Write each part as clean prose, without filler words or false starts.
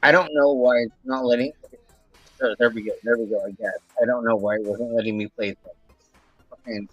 I don't know why it's not letting. There we go. There we go. I guess I don't know why it wasn't letting me play this. Okay.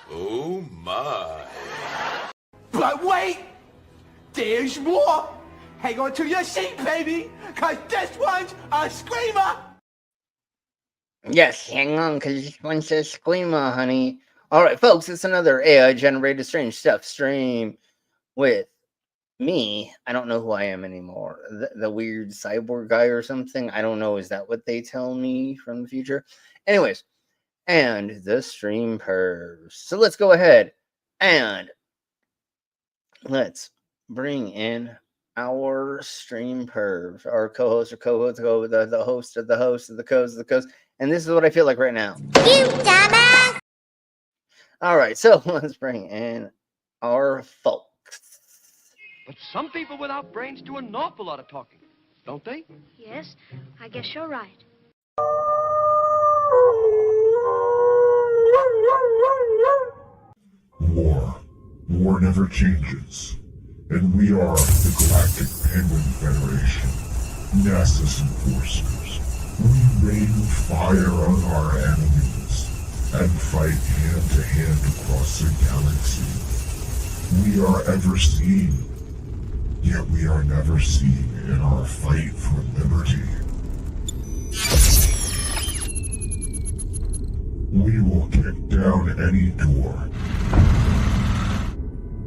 Oh my. But wait! There's more! Hang on to your seat, baby! Cause this one's a screamer! Yes, hang on, because this one says Squeama, honey. Alright, folks, it's another AI-generated strange stuff stream with me. I don't know who I am anymore. The weird cyborg guy or something. I don't know. Is that what they tell me from the future? Anyways, and the stream pervs. So let's go ahead and let's bring in our stream pervs, our co-host or co-host, the host of the host of the coast of the coast. And this is what I feel like right now. You dumbass! All right, so let's bring in our folks. But some people without brains do an awful lot of talking, don't they? Yes, I guess you're right. War never changes. And we are the Galactic Penguin Federation, NASA's enforcers. We rain fire on our enemies and fight hand to hand across the galaxy. We are ever seen, yet we are never seen in our fight for liberty. We will kick down any door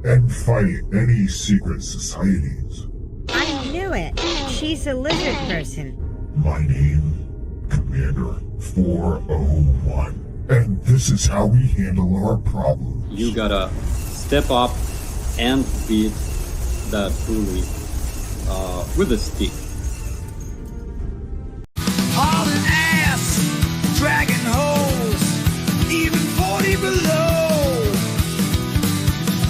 and fight any secret societies. I knew it. She's a lizard person. My name, Commander 401. And this is how we handle our problems. You gotta step up and beat that bully with a stick. Hauling ass, dragging hose, even 40 below.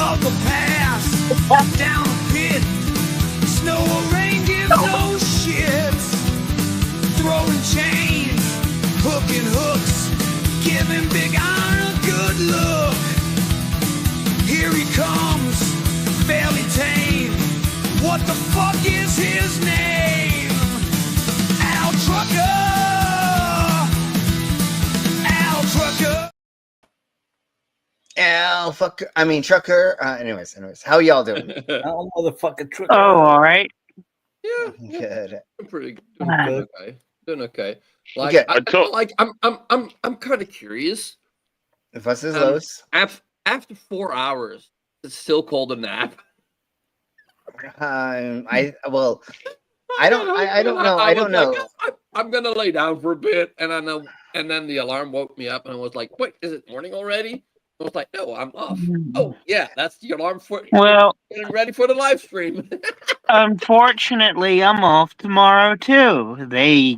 Of the past, down a pit, snow or rain gives no shits. Throwing chains, hooking hooks, giving Big Iron a good look. Here he comes, fairly tame. What the fuck is his name? Al Trucker! Al Trucker! Al fucker. I mean trucker. Anyways, how y'all doing? Oh, motherfucking trucker. Oh, all right. Yeah, Good. I'm pretty doing okay. Doing okay. Like, Okay. I'm kind of curious. If us is Lowe's. After 4 hours, it's still called a nap. I don't know. I'm gonna lay down for a bit, and then the alarm woke me up, and I was like, "Wait, is it morning already?" I was like, "No, I'm off." Oh yeah, that's the alarm for getting ready for the live stream. Unfortunately, I'm off tomorrow too. They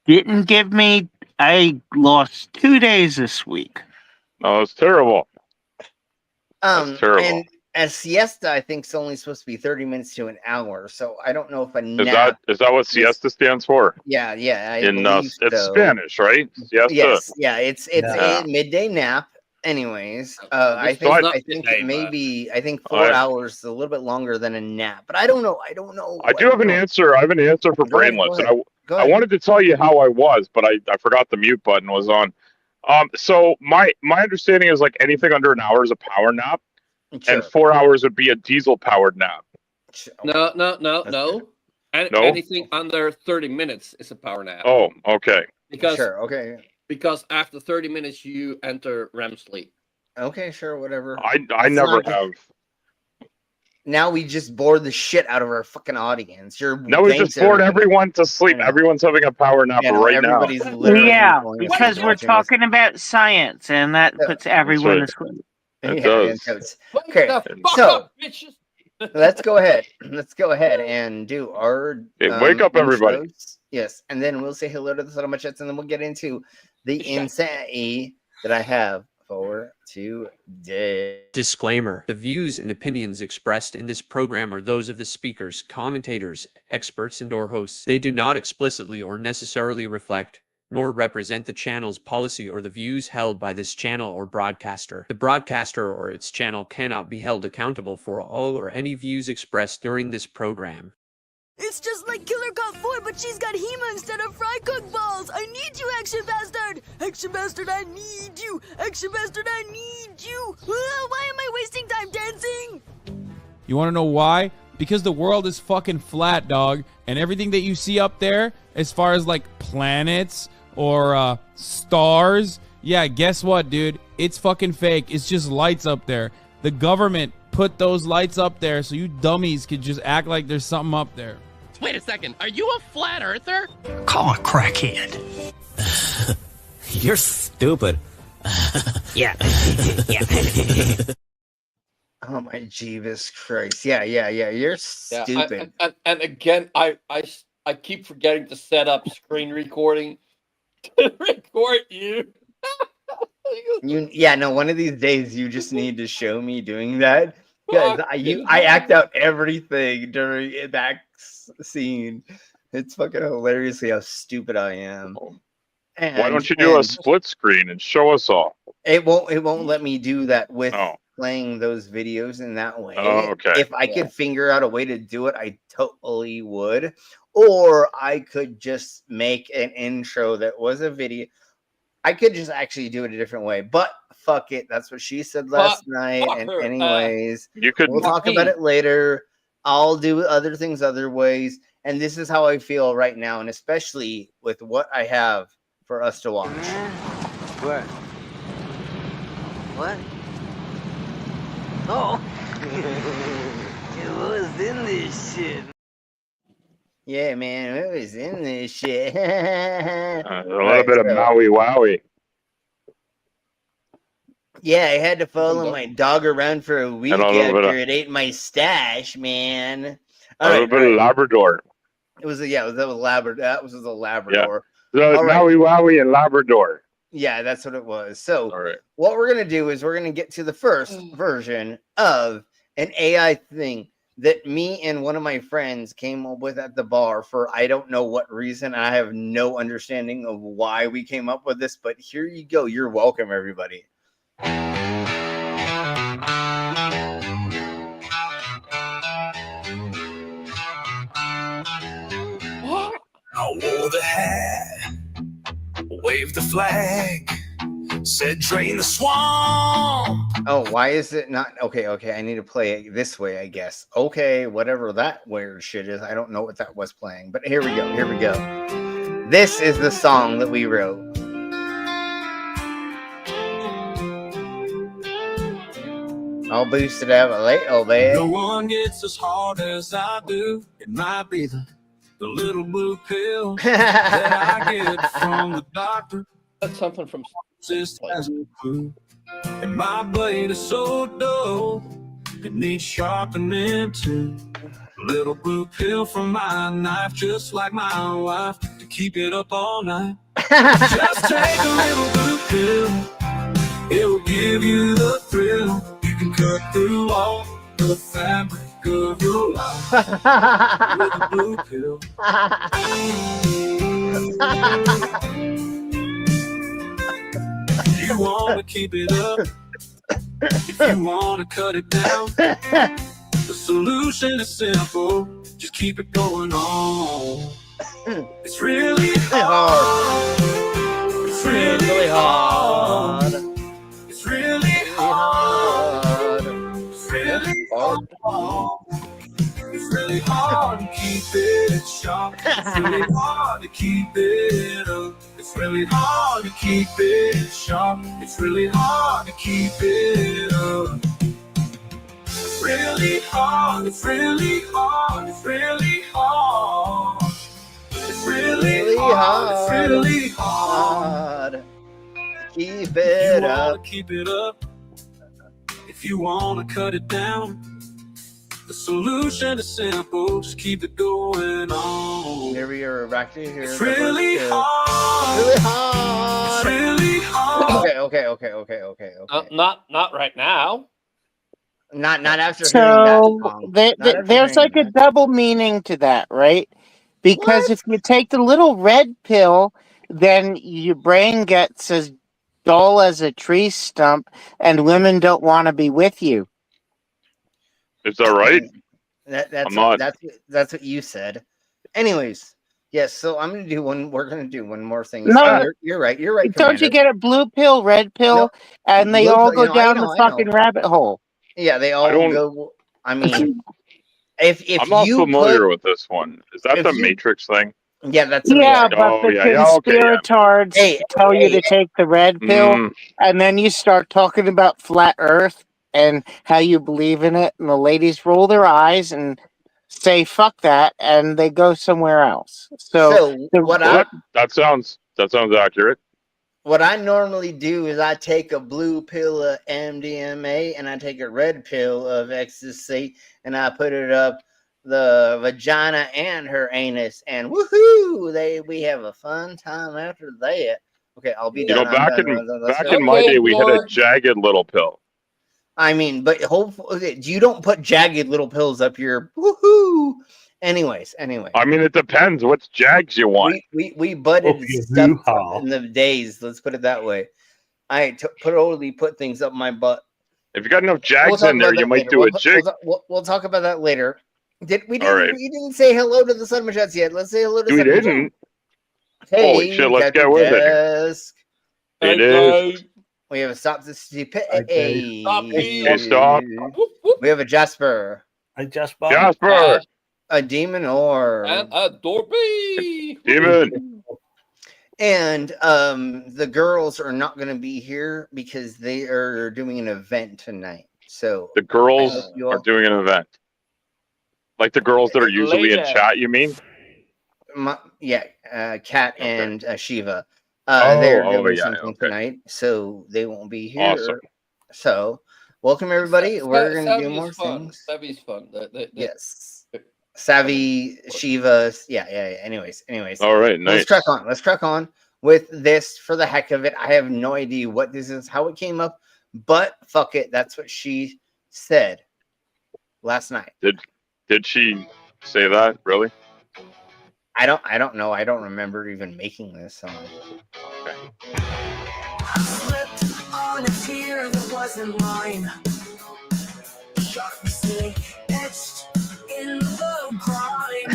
didn't give me. I lost 2 days this week. No, it's terrible. That's terrible. And a siesta, I think, is only supposed to be 30 minutes to an hour. So I don't know if a nap. Is that what siesta stands for? Yeah. It's Spanish, right? Siesta. Yes. Yeah. It's a midday nap. Anyways, I think 4 hours is a little bit longer than a nap, but I don't know. I do have an answer. I have an answer for brainless, and I wanted to tell you how I was, but I forgot the mute button was on. So my understanding is like anything under an hour is a power nap, and 4 hours would be a diesel powered nap. No. Anything under 30 minutes is a power nap. Oh, okay. Because after 30 minutes you enter REM sleep. Okay, sure, whatever. I never have. Now we just bored the shit out of our fucking audience. No, we just bored everyone to sleep. Everyone's having a power nap right now. Yeah, because we're talking about science, and that puts everyone to sleep. It does. Okay, so let's go ahead. Let's go ahead and do our wake up, everybody. Shows. Yes, and then we'll say hello to the Subtle Chats, and then we'll get into the insanity that I have for today. Disclaimer: the views and opinions expressed in this program are those of the speakers, commentators, experts, and/or hosts. They do not explicitly or necessarily reflect nor represent the channel's policy or the views held by this channel or broadcaster. The broadcaster or its channel cannot be held accountable for all or any views expressed during this program. It's just like Killer Cop 4, but she's got Hema instead of fry cook balls. I need you, Action Bastard. Action Bastard, I need you. Action Bastard, I need you. Why am I wasting time dancing? You want to know why? Because the world is fucking flat, dog. And everything that you see up there, as far as like planets or stars, yeah, guess what, dude? It's fucking fake. It's just lights up there. The government put those lights up there so you dummies could just act like there's something up there. Wait a second. Are you a flat earther? Call a crackhead. You're stupid. Yeah. Oh my Jeebus Christ. Yeah. You're stupid. And again, I keep forgetting to set up screen recording to record you. One of these days you just need to show me doing that Because I act out everything during that scene. It's fucking hilariously how stupid I am. Why don't you do a split screen and show us all? It won't let me do that with Oh. playing those videos in that way. Oh, okay. If I could figure out a way to do it, I totally would. Or I could just make an intro that was a video. I could just actually do it a different way, but fuck it. That's what she said last night. fuck And her. anyways, You could we'll talk about it later. I'll do other things other ways. And this is how I feel right now, and especially with what I have for us to watch. What? What? Oh. It was in this shit. Yeah, man, it was in this shit. A little bit of Maui Wowie. Yeah, I had to follow my dog around for a week And a little bit after of- it ate my stash, man. A little bit of Labrador. It was that was Labrador. That was a Labrador. The All right. Maui Wowie and Labrador. Yeah, that's what it was. So All right. what we're gonna do is we're gonna get to the first version of an AI thing that me and one of my friends came up with at the bar for I don't know what reason. I have no understanding of why we came up with this, but here you go. You're welcome, everybody. I wore the hat, waved the flag, said drain the swamp. Oh, why is it not? Okay, I need to play it this way, I guess. Okay, whatever that weird shit is. I don't know what that was playing, but here we go. This is the song that we wrote. I'll boost it up a little bit. No one gets as hard as I do. It might be the little blue pill that I get from the doctor. That's something from Just as a food. And my blade is so dull, it needs sharpening too. Little blue pill from my knife, just like my wife, to keep it up all night. Just take a little blue pill, it will give you the thrill. You can cut through all the fabric of your life with a blue pill. If you want to keep it up, if you want to cut it down, the solution is simple. Just keep it going on. It's really hard. It's really hard. It's really hard. It's really hard. It's really hard to keep it sharp. It's really hard to keep it up. It's really hard to keep it sharp. It's really hard to keep it up. It's really hard. It's really hard. It's really hard. It's really hard. It's really hard. Keep it up. Keep it up. If you want to cut it down, the solution is simple. Just keep it going on. Here we are back to here. It's really hard. Really hard. It's really hard. Okay. Not right now. Not after hearing that So song. there's like a double meaning to that, right? Because if you take the little red pill, then your brain gets as dull as a tree stump, and women don't want to be with you. Is that right? That's what you said. Anyways, yes. So I'm gonna do one. We're gonna do one more thing. No, So you're right. You're right. Don't you get a blue pill, red pill, and they Blue all pill, go you know, I down know, the I fucking know. rabbit hole? Yeah, they all go. I mean, if I'm not you familiar with this one. Is that if the you- Matrix thing? Yeah, that's Yeah, the but the conspiratards tell you to take the red pill, and then you start talking about flat Earth and how you believe in it, and the ladies roll their eyes and say "fuck that," and they go somewhere else. So that sounds accurate. What I normally do is I take a blue pill of MDMA and I take a red pill of ecstasy and I put it up the vagina and her anus, and woohoo! We have a fun time after that. Okay, I'll be You done. know, back I'm done. in my day, we had a jagged little pill. I mean, but hopefully you don't put jagged little pills up your woohoo. Anyway. I mean, it depends. What's jags you want? We butted stuff in the days. Let's put it that way. I totally put things up my butt. If you got enough jags in there, you might do a jig. We'll talk about that later. We right. didn't say hello to the Sun Machets yet. Let's say hello to We Sun didn't. Hey, Holy shit! Let's get with it. It is. We have a stop to stupid. Hey, stop. We have a Jasper. Hi, Jasper. Jasper. A demon or and a Dorby. Demon. And the girls are not going to be here because they are doing an event tonight. So the girls are doing an event. Like the girls that are usually in chat, you mean? Kat and Shiva. They're doing something tonight, so they won't be here. Awesome. So, welcome everybody. We're going to do more things. Savvy's fun. Yes. Savvy, Shiva. Yeah. Anyways. All right, nice. Let's crack on with this for the heck of it. I have no idea what this is, how it came up, but fuck it. That's what she said last night. Did she say that? Really? I don't know. I don't remember even making this song. Okay. I slipped on a tear that wasn't mine. Sharp mistake etched in the grime.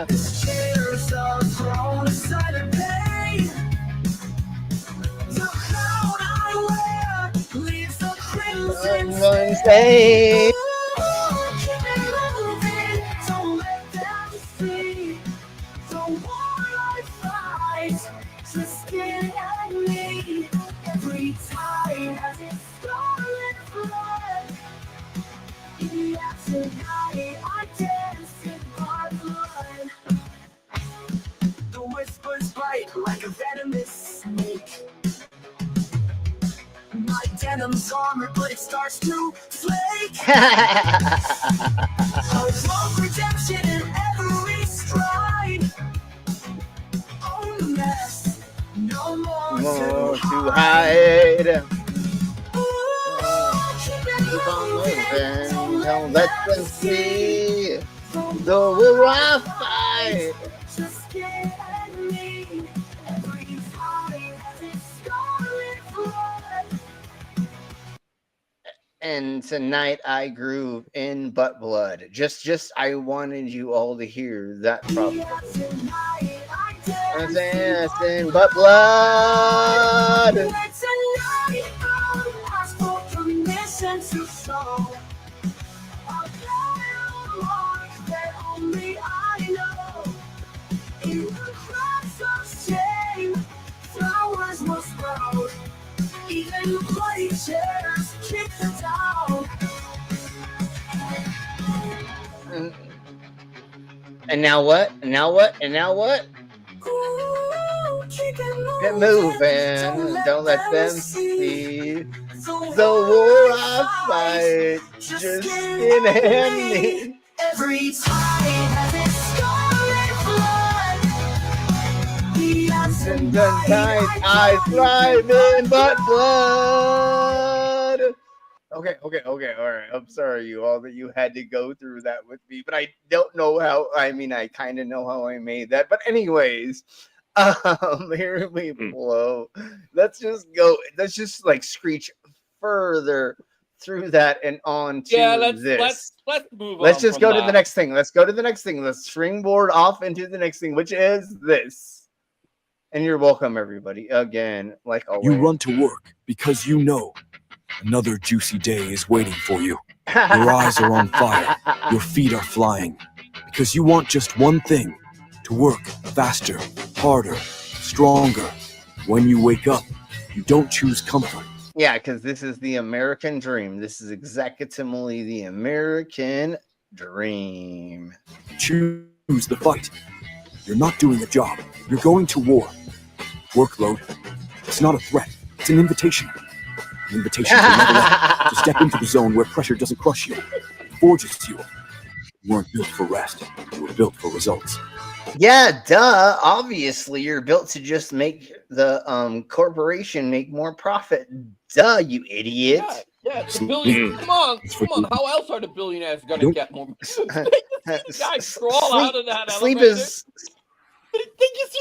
This tears are thrown aside in pain. The crown I wear leaves a crimson stain. Like a venomous snake. My denim's armor, but it starts to flake. I want redemption in every stride. Oh, mess, no more to hide. Keep on moving, don't let them see. Though we're all fight. Just get at me. Every time has its scarlet blood. And tonight I groove in butt blood. Just I wanted you all to hear that problem. I'm dancing butt blood. Tonight I'll ask for permission to show a pale mark that only I know. In the cracks of shame, flowers must grow. Even bloody chairs kick them down. And now what? Get moving, don't let them see. The war I fight, just in me. Every time has its scarlet blood. The And tonight I thrive in butt blood. Okay, all right. I'm sorry, you all, that you had to go through that with me, but I don't know how. I mean, I kind of know how I made that, but anyways, here we blow. Let's just go. Let's just like screech further through that and on to this. Let's move on. Let's just go to the next thing. Let's go to the next thing. Let's springboard off into the next thing, which is this. And you're welcome, everybody. Again, like always. You run to work because you know another juicy day is waiting for you. Your eyes are on fire. Your feet are flying. Because you want just one thing: to work faster, harder, stronger. When you wake up, you don't choose comfort. Yeah, because this is the American dream. This is exactly the American dream. Choose the fight. You're not doing a job. You're going to war. Workload. It's not a threat. It's an invitation. An invitation to level up, to step into the zone where pressure doesn't crush you. It forges you. You weren't built for rest. You were built for results. Yeah, duh. Obviously, you're built to just make the corporation make more profit. Duh, you idiot. Yeah, it's the billion. Come on. How else are the billionaires gonna get more? Guys, crawl out of that sleep elevator.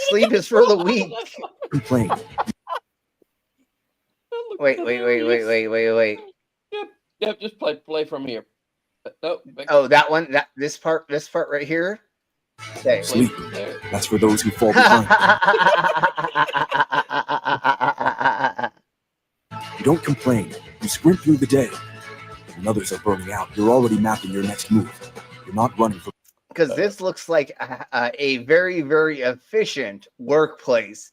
Sleep is for the weak. Complain. Wait. Yep, just play from here. Oh, that one. This part right here. Okay. Sleep. That's for those who fall behind. You don't complain. You sprint through the day. When others are burning out, you're already mapping your next move. You're not running for. Because this looks like a very, very efficient workplace.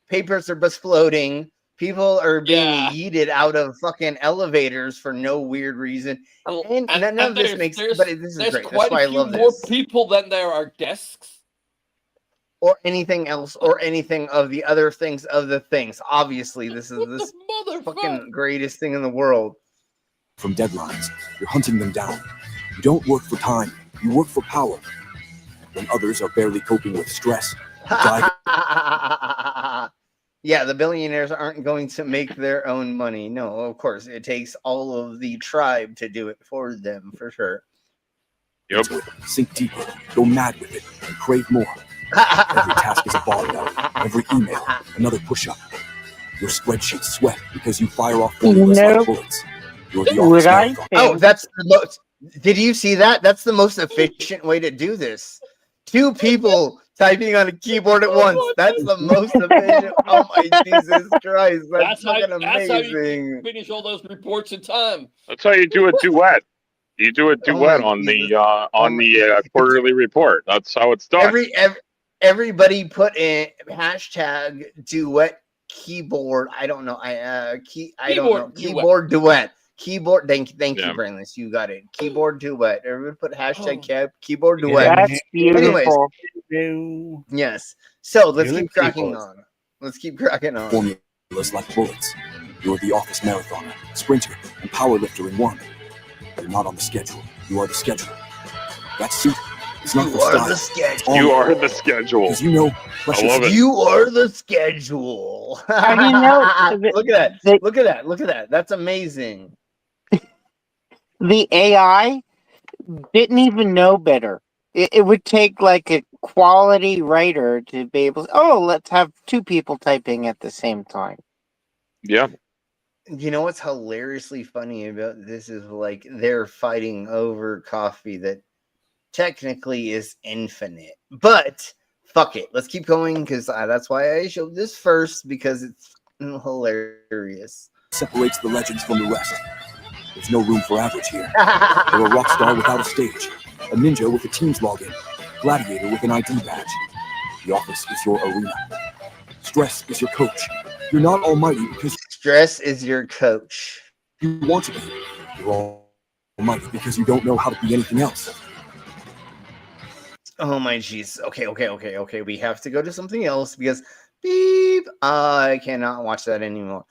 Papers are just floating. People are being yeeted out of fucking elevators for no weird reason. And none of this makes sense, but this is great. That's why I love more this. People than there are desks. Or anything else, or anything of the other things of the things. Obviously, this is this fucking greatest thing in the world. From deadlines, you're hunting them down. You don't work for time. You work for power. When others are barely coping with stress, you dive. Yeah, the billionaires aren't going to make their own money. No, of course. It takes all of the tribe to do it for them, for sure. Yep. Sink deeper, go mad with it, and crave more. Every task is a bar out. Every email, another push-up. Your spreadsheets sweat because you fire off formulas like bullets. You're the office marathon. Oh, that's the most. Did you see that? That's the most efficient way to do this. 2 people typing on a keyboard at once. That's the most efficient. Oh my Jesus Christ! That's fucking amazing. That's how you finish all those reports in time. That's how you do a duet. You do a duet on the quarterly report. That's how it's done. Everybody put in hashtag duet keyboard. I don't know. I don't know. Keyboard duet. Keyboard. Thank you, Brainless. You got it. Keyboard duet. Everybody put hashtag keyboard duet. That's beautiful. Anyways, yes. So let's keep cracking on. Formulas like bullets. You're the office marathoner, sprinter, and powerlifter in one. You're not on the schedule. You are the schedule. That suit is not the style. The schedule. You are the schedule. Because you know, I love it. You are the schedule. And you know, look at that. Look at that. That's amazing. The AI didn't even know better. It would take like a quality writer to be able to, let's have 2 people typing at the same time. Yeah. You know what's hilariously funny about this is like they're fighting over coffee that technically is infinite. But fuck it. Let's keep going because that's why I showed this first, because it's hilarious. Separates the legends from the rest. There's no room for average here. You're a rock star without a stage, a ninja with a team's login, gladiator with an ID badge. The office is your arena. Stress is your coach. You're not almighty because stress is your coach. You want to be. You're almighty because you don't know how to be anything else. Oh my jeez. Okay. We have to go to something else because beep. I cannot watch that anymore.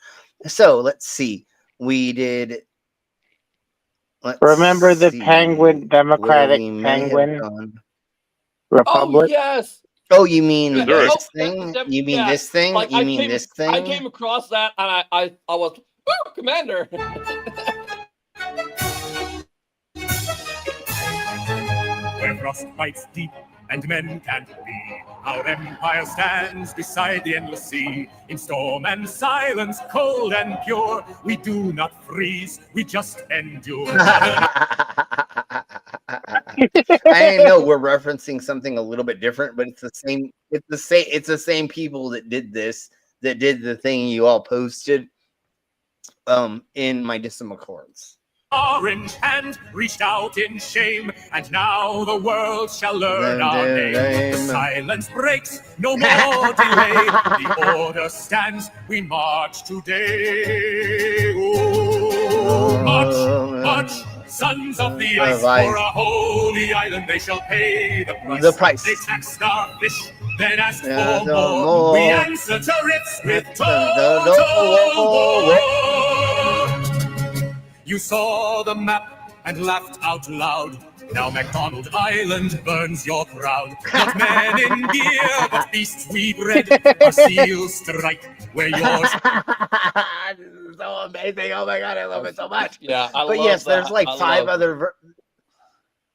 So let's see. We did. Remember the Penguin, Democratic Penguin Republic? Oh, yes. Oh, you mean this thing? You mean this thing? Like, you mean this thing? I came across that and I was, Commander. Where frost bites deep and men can't be, our empire stands beside the endless sea. In storm and silence, cold and pure, we do not freeze, we just endure. I know we're referencing something a little bit different, but it's the same. It's the same people that did this, that did the thing you all posted in my decimal chords. Orange hand reached out in shame, and now the world shall learn our name. The silence breaks, no more delay. The order stands, we march today. Oh, march, sons of the ice, for a holy island they shall pay the price. They tax starfish, then ask for more. We answer turrets with total war. You saw the map and laughed out loud. Now McDonald Island burns your crown. Not men in gear, but beasts we bred. Our seals strike where yours. This is so amazing. Oh my god, I love it so much. Yeah, I but love yes, that. there's like I 5 love other.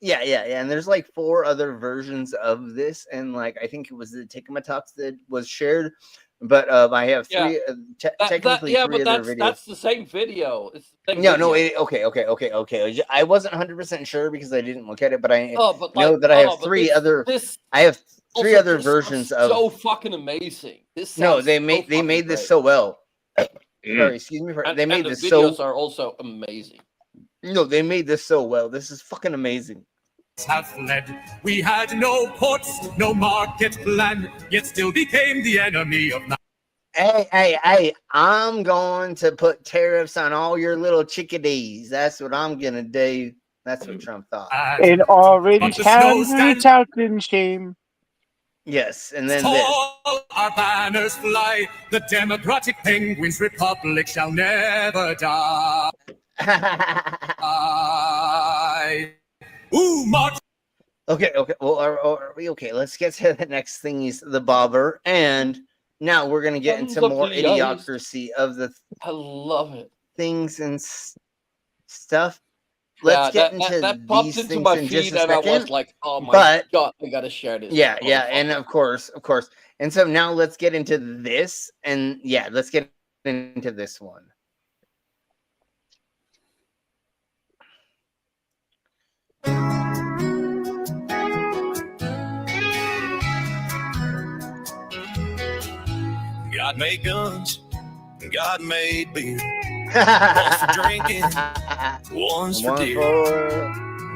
Yeah, and there's like 4 other versions of this, and like I think it was the Tikamatox that was shared, but I have 3, technically 3 but other videos. that's the same video. It's the same No, video. okay. I wasn't 100% sure because I didn't look at it, but I Oh, but know like, that I have but 3 this- other. this- I have 3 Also, other this versions sounds of. so fucking amazing. This No, sounds they so made fucking this great. so well. Sorry, excuse me. And, They made and the this videos so. are also amazing. No, they made this so well. This is fucking amazing. Have fled. We had no ports, no market plan, yet still became the enemy of man. Hey, I'm going to put tariffs on all your little chickadees. That's what I'm going to do. That's what Trump thought. In Orange County, out in shame. Yes, and then this. Tall our banners fly, the democratic penguins republic shall never die. Ooh, March. Okay. Well, are we okay? Let's get to the next thing. Is the bobber, and now we're gonna get into more idiocracy of the. I love it. Things and stuff. Let's get into that popped these into things my in just feed, a and I was second. like, "Oh my But god, I gotta share this." yeah, and of course, and so now let's get into this, and yeah, let's get into this one. God made guns, God made beer. One's for drinking, one's for deer.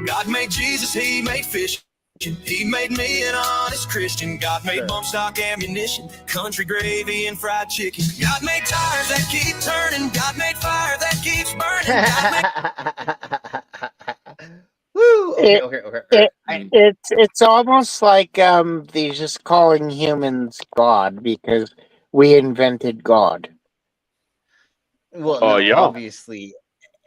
God made Jesus, he made fish. He made me an honest Christian. God made bump stock ammunition, country gravy and fried chicken. God made tires that keep turning. God made fire that keeps burning. Woo! Okay. It's almost like they're just calling humans God because we invented God. Well, no, obviously.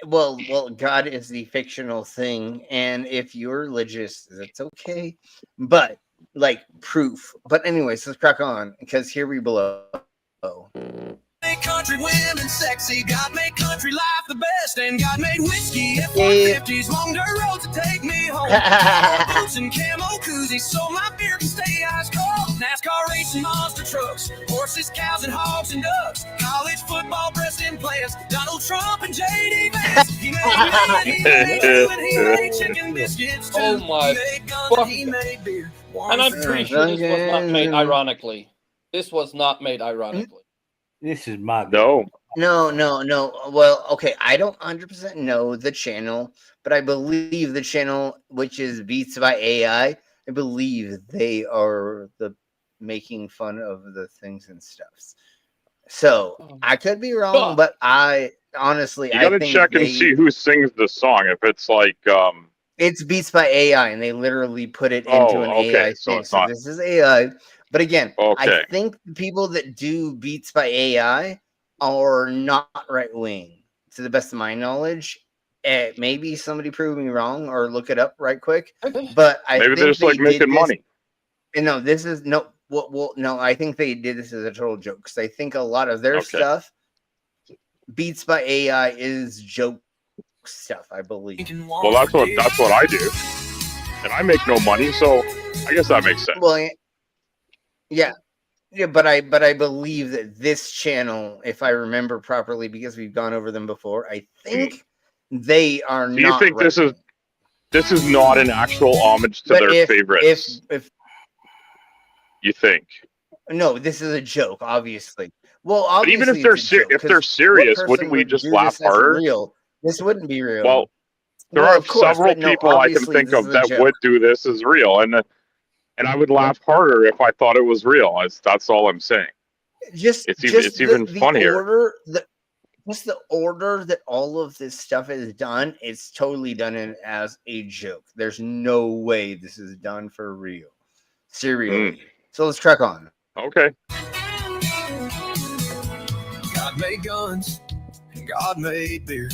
Well, God is the fictional thing, and if you're religious, that's okay. But like proof. But anyways, let's crack on because here we below. Made country women sexy. God made country life the best, and God made whiskey F-150s, long dirt roads to take me home. Boots and camo koozies, so my beer can stay ice cold. NASCAR racing monster trucks, horses, cows, and hogs and ducks. College football wrestling players, Donald Trump and J.D. Vance. He made men, he made you, and he made chicken biscuits too. Oh my He made guns, he made beer. And I'm pretty sure this was not made ironically. This was not made ironically. This is my No. Well, okay, I don't 100% know the channel, but I believe the channel, which is Beats by AI, I believe they are the making fun of the things and stuffs. So I could be wrong, but I honestly, You gotta check and see who sings the song. If it's like it's Beats by AI, and they literally put it into an AI thing. So this is AI. But again, I think the people that do Beats by AI are not right wing, to the best of my knowledge. Maybe somebody prove me wrong or look it up right quick. But I maybe think they're just like making money. And no, this is no. Well, no, I think they did this as a total joke because I think a lot of their stuff, Beats by AI, is joke stuff. I believe. Well, that's what I do, and I make no money, so I guess that makes sense. Well, yeah, but I believe that this channel, if I remember properly, because we've gone over them before, I think they are not. Do you think this is not an actual homage to their favorites? If you think? No, this is a joke, obviously. Well, but even if they're serious, wouldn't we just laugh harder? Real? This wouldn't be real. Well, there are several people I can think of that would do this as real, and I would laugh harder if I thought it was real. That's all I'm saying. It's even funnier. Just the order that all of this stuff is done, it's totally done as a joke. There's no way this is done for real. Seriously. So let's crack on. Okay. God made guns, and God made beer.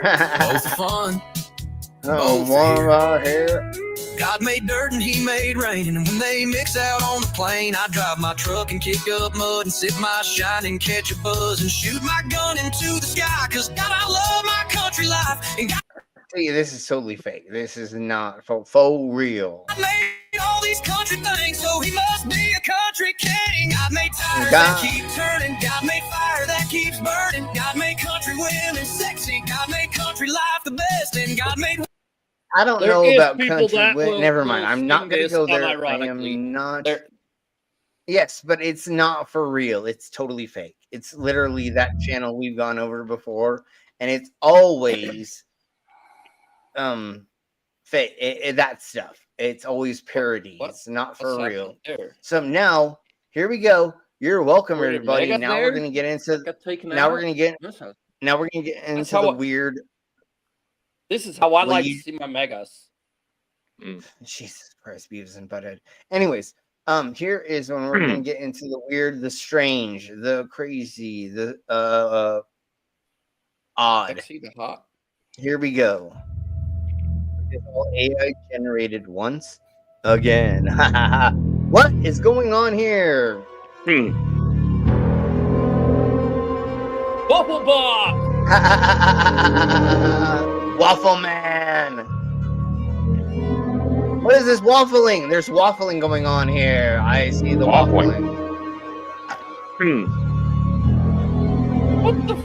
Both fun, Both one here. right here. God made dirt and he made rain, and when they mix out on the plain, I drive my truck and kick up mud and sip my shine and catch a buzz and shoot my gun into the sky, cause God, I love my country life. And God See, this is totally fake. This is not faux real. made all these country things, so he must be a country king. God made tires God. that keep turning, God made fire that keeps burning, God made country women sexy, God made country life the best, and God made... I don't There know is about people country. that will- Never will mind. I'm sing not going to this go there. I unironically. am not. Yes, but it's not for real. It's totally fake. It's literally that channel we've gone over before, and it's always fake. That stuff. It's always parody. It's not for real. So now here we go. You're welcome, Were your everybody. megas Now there? we're going to get into. Got taken Now out? we're going to get. That's how- Now we're going to get into how the I- weird. This is how I Well, like you- to see my megas. Jesus Christ, Beavis and Butthead. Anyways, here is when we're gonna get into the weird, the strange, the crazy, the odd. Sexy, the hot. Here we go. It's all AI generated once again. What is going on here? Waffle box. Waffle Man. What is this waffling? There's waffling going on here. I see the waffling. What the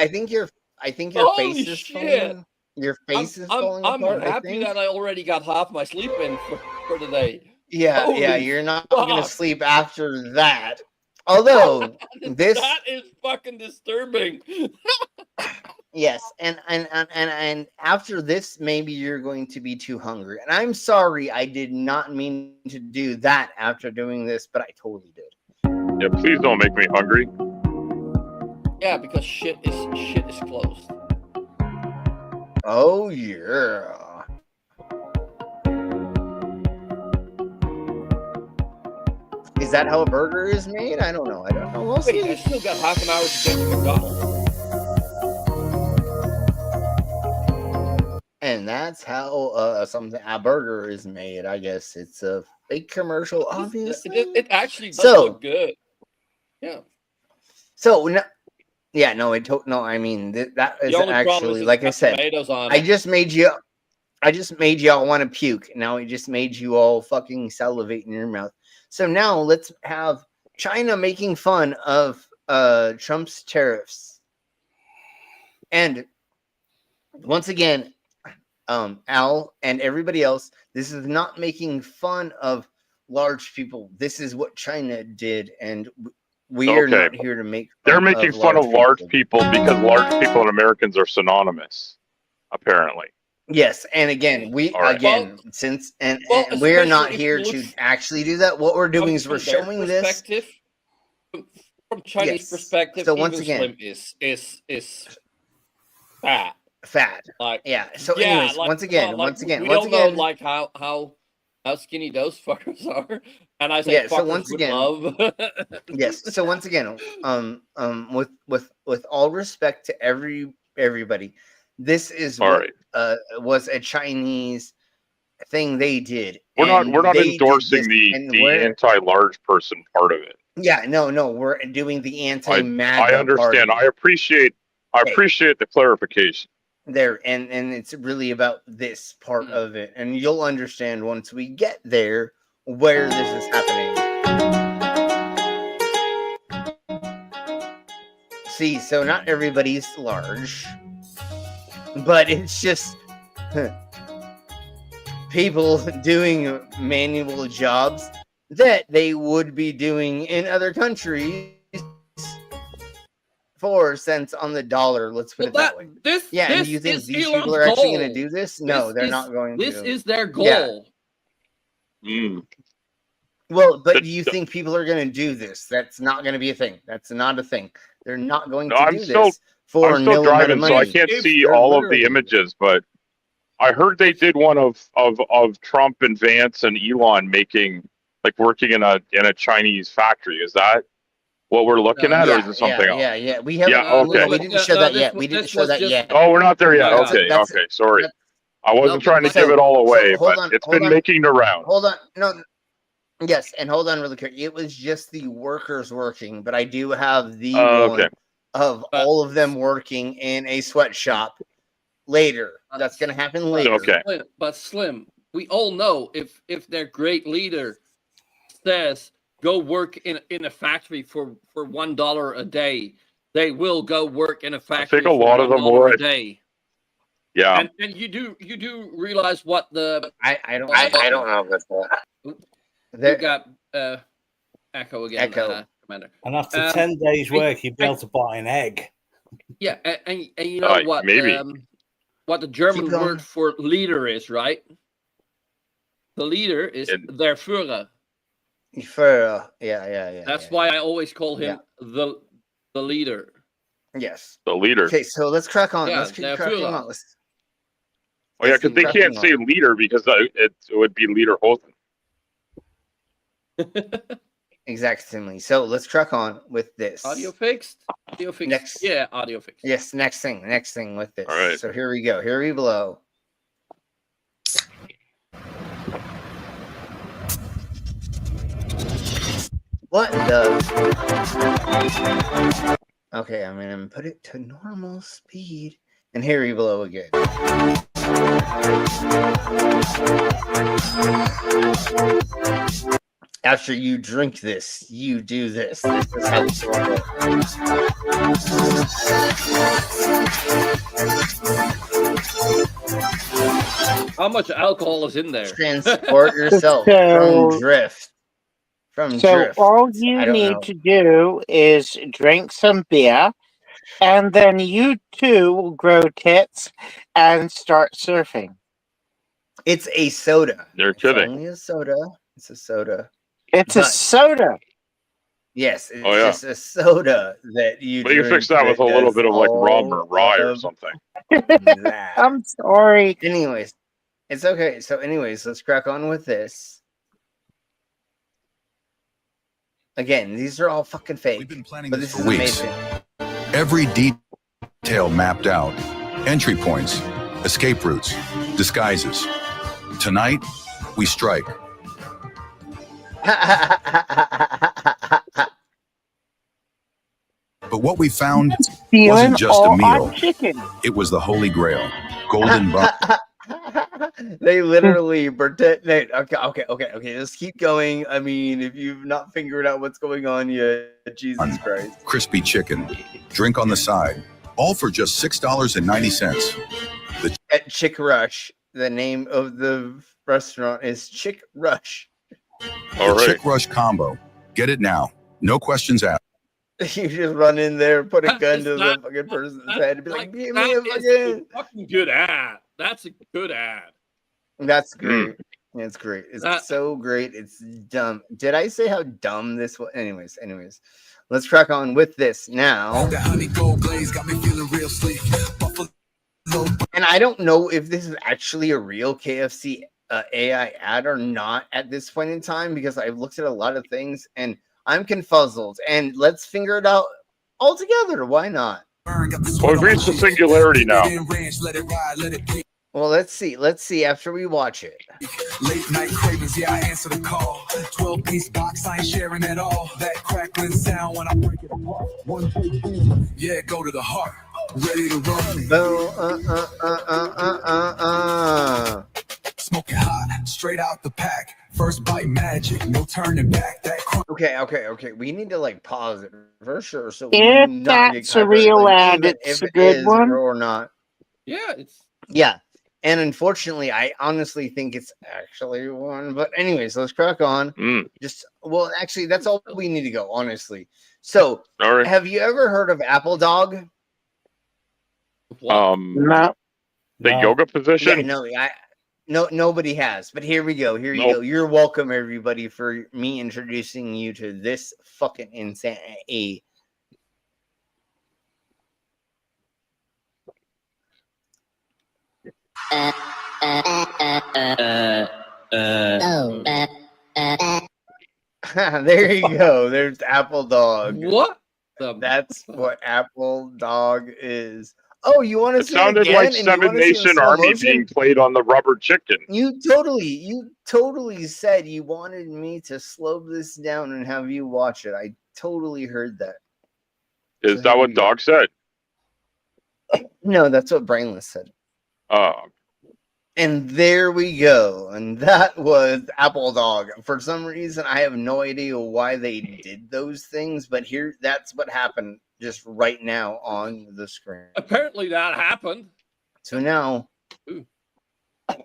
I think your Holy face is shit. falling. Your face is falling I'm apart. I happy think. that I already got half my sleep in for today. Yeah, yeah. Holy You're not fuck. gonna sleep after that. Although this, that is fucking disturbing. yes, and after this, maybe you're going to be too hungry. And I'm sorry, I did not mean to do that after doing this, but I totally did. Yeah, please don't make me hungry. Yeah, because shit is closed. Oh yeah. Is that how a burger is made? I don't know. We'll Wait, see. I still got half an hour to get to McDonald's. And that's how a burger is made. I guess it's a fake commercial, obviously. It actually does So- look good. Yeah. So no, yeah, no, I mean that is The only problem actually is like I it's got said. tomatoes on I it. just made y'all want to puke. Now it just made you all fucking salivate in your mouth. So now let's have China making fun of Trump's tariffs. And once again, Al and everybody else, this is not making fun of large people. This is what China did, and we are not here to make fun They're making fun of large people because large people and Americans are synonymous, apparently. Yes, and again, we we're not especially if here you to look actually do that. What we're doing is we're from their showing this. perspective, from Chinese Yes. perspective. So once even again- Slim is fat. Fat. Like Yeah. So yeah, anyways, like, once again, like, once again, we once don't know again, like how skinny those fuckers are, and I say Yeah, so fuckers once with again- love. yes. So once again, with all respect to everybody, this is All what right. Was a Chinese thing they did. We're not and endorsing they did this, and the we're- anti-large person part of it. Yeah, no, we're doing the I anti-MAGA understand. party. I appreciate the clarification. There, and it's really about this part of it, and you'll understand once we get there where this is happening. See, so not everybody's large, but it's just people doing manual jobs that they would be doing in other countries. 4 cents on the dollar. Let's put it that way. And do you think these people are actually going to do this? No, they're not going to. This is their goal. Yeah. Well, but do you think people are going to do this? That's not going to be a thing. That's not a thing. They're not going to do this for I'm still nil amount of driving, so money. I can't see They're all of literally- the images, but I heard they did one of Trump and Vance and Elon working in a Chinese factory. Is that what we're looking at, or is it something else? Yeah. We haven't. Yeah, okay. We didn't show that yet. We didn't show that yet. Oh, we're not there yet. No, Okay. Sorry. I wasn't trying to give it all away, hold but on, it's hold been on. making the round. Hold on. No. Yes, and hold on really quick. It was just the workers working, but I do have the one of all of them working in a sweatshop later. That's going to happen later. Okay. But Slim, we all know if their great leader says go work in a factory for $1 a day, they will go work in a factory a lot for of them $1 will. a day. Yeah. And you do realize what the I don't know about that. You got echo again, Commander. And after 10 days' work, you'd be able to buy an egg. Yeah, and you know what? Maybe. What the German word for leader is, right? The leader is der Führer. Führer, yeah. That's why I always call him the leader. Yes. The leader. Okay, so let's crack on. Yeah, Let's keep cracking on. Oh yeah, because they can't say leader because it would be leader Hosen. Exactly. So let's crack on with this. Audio fixed? Audio fixed. Next. Yeah, audio fixed. Yes, next thing with this. All right. So here we go. Here we blow. What the? Okay, I'm gonna put it to normal speed, and here we blow again. After you drink this, you do this. This is how it's working. How much alcohol is in there? Transport yourself from drift. All you need to do is drink some beer, and then you too will grow tits and start surfing. It's a soda. They're kidding. It's only a soda. It's a soda. It's a soda. Yes, it's just a soda that you But you drink fix that with a little bit of like rum or rye or something. I'm sorry. Anyways, it's okay. So anyways, let's crack on with this. Again, these are all fucking fake. We've been planning but this is weeks. amazing. Every detail mapped out. Entry points, escape routes, disguises. Tonight, we strike. But what we found wasn't just a meal. It was the Holy Grail. Golden bun. They literally pretend. Okay. Just keep going. I mean, if you've not figured out what's going on yet, Jesus Christ. Crispy chicken. Drink on the side. All for just $6.90. At Chick Rush, the name of the restaurant is Chick Rush. All right. Chick Rush combo. Get it now. No questions asked. You just run in there, put a gun to the fucking person's head, and be like, "Give me a fucking good ad." That's a good ad. That's great. It's great. It's so great. It's dumb. Did I say how dumb this was? Anyways, let's crack on with this now. And I don't know if this is actually a real KFC AI ad or not at this point in time because I've looked at a lot of things and I'm confuzzled. And let's figure it out all together. Why not? Well, we've reached the singularity now. Well, let's see. After we watch it. Late night cravings, yeah, I answer the call. 12-piece box, I ain't sharing at all. That crackling sound when I break it apart. One big boom, yeah, go to the heart. Ready to run. Smoking hot, straight out the pack. First bite magic, no turning back. That Okay. We need to like pause it for sure. So if that's a real ad, it's a good one or not. Yeah, And unfortunately, I honestly think it's actually one. But anyways, let's crack on. Actually, that's all we need to go, honestly. So, have you ever heard of Apple Dog? No. The yoga position? Yeah, nobody has. But here we go. Go. You're welcome, everybody, for me introducing you to this fucking insanity. There you go. There's Apple Dog. What? That's what Apple Dog is. Oh, you want to It see it sounded again? like And you Seven want to see it in Nation slow Army motion? being played on the rubber chicken. You totally said you wanted me to slow this down and have you watch it. I totally heard that. Is So that here what we go. Dog said? No, that's what Brainless said. Oh. And there we go. And that was Apple Dog. For some reason, I have no idea why they did those things, but here, that's what happened just right now on the screen. Apparently that happened. So now,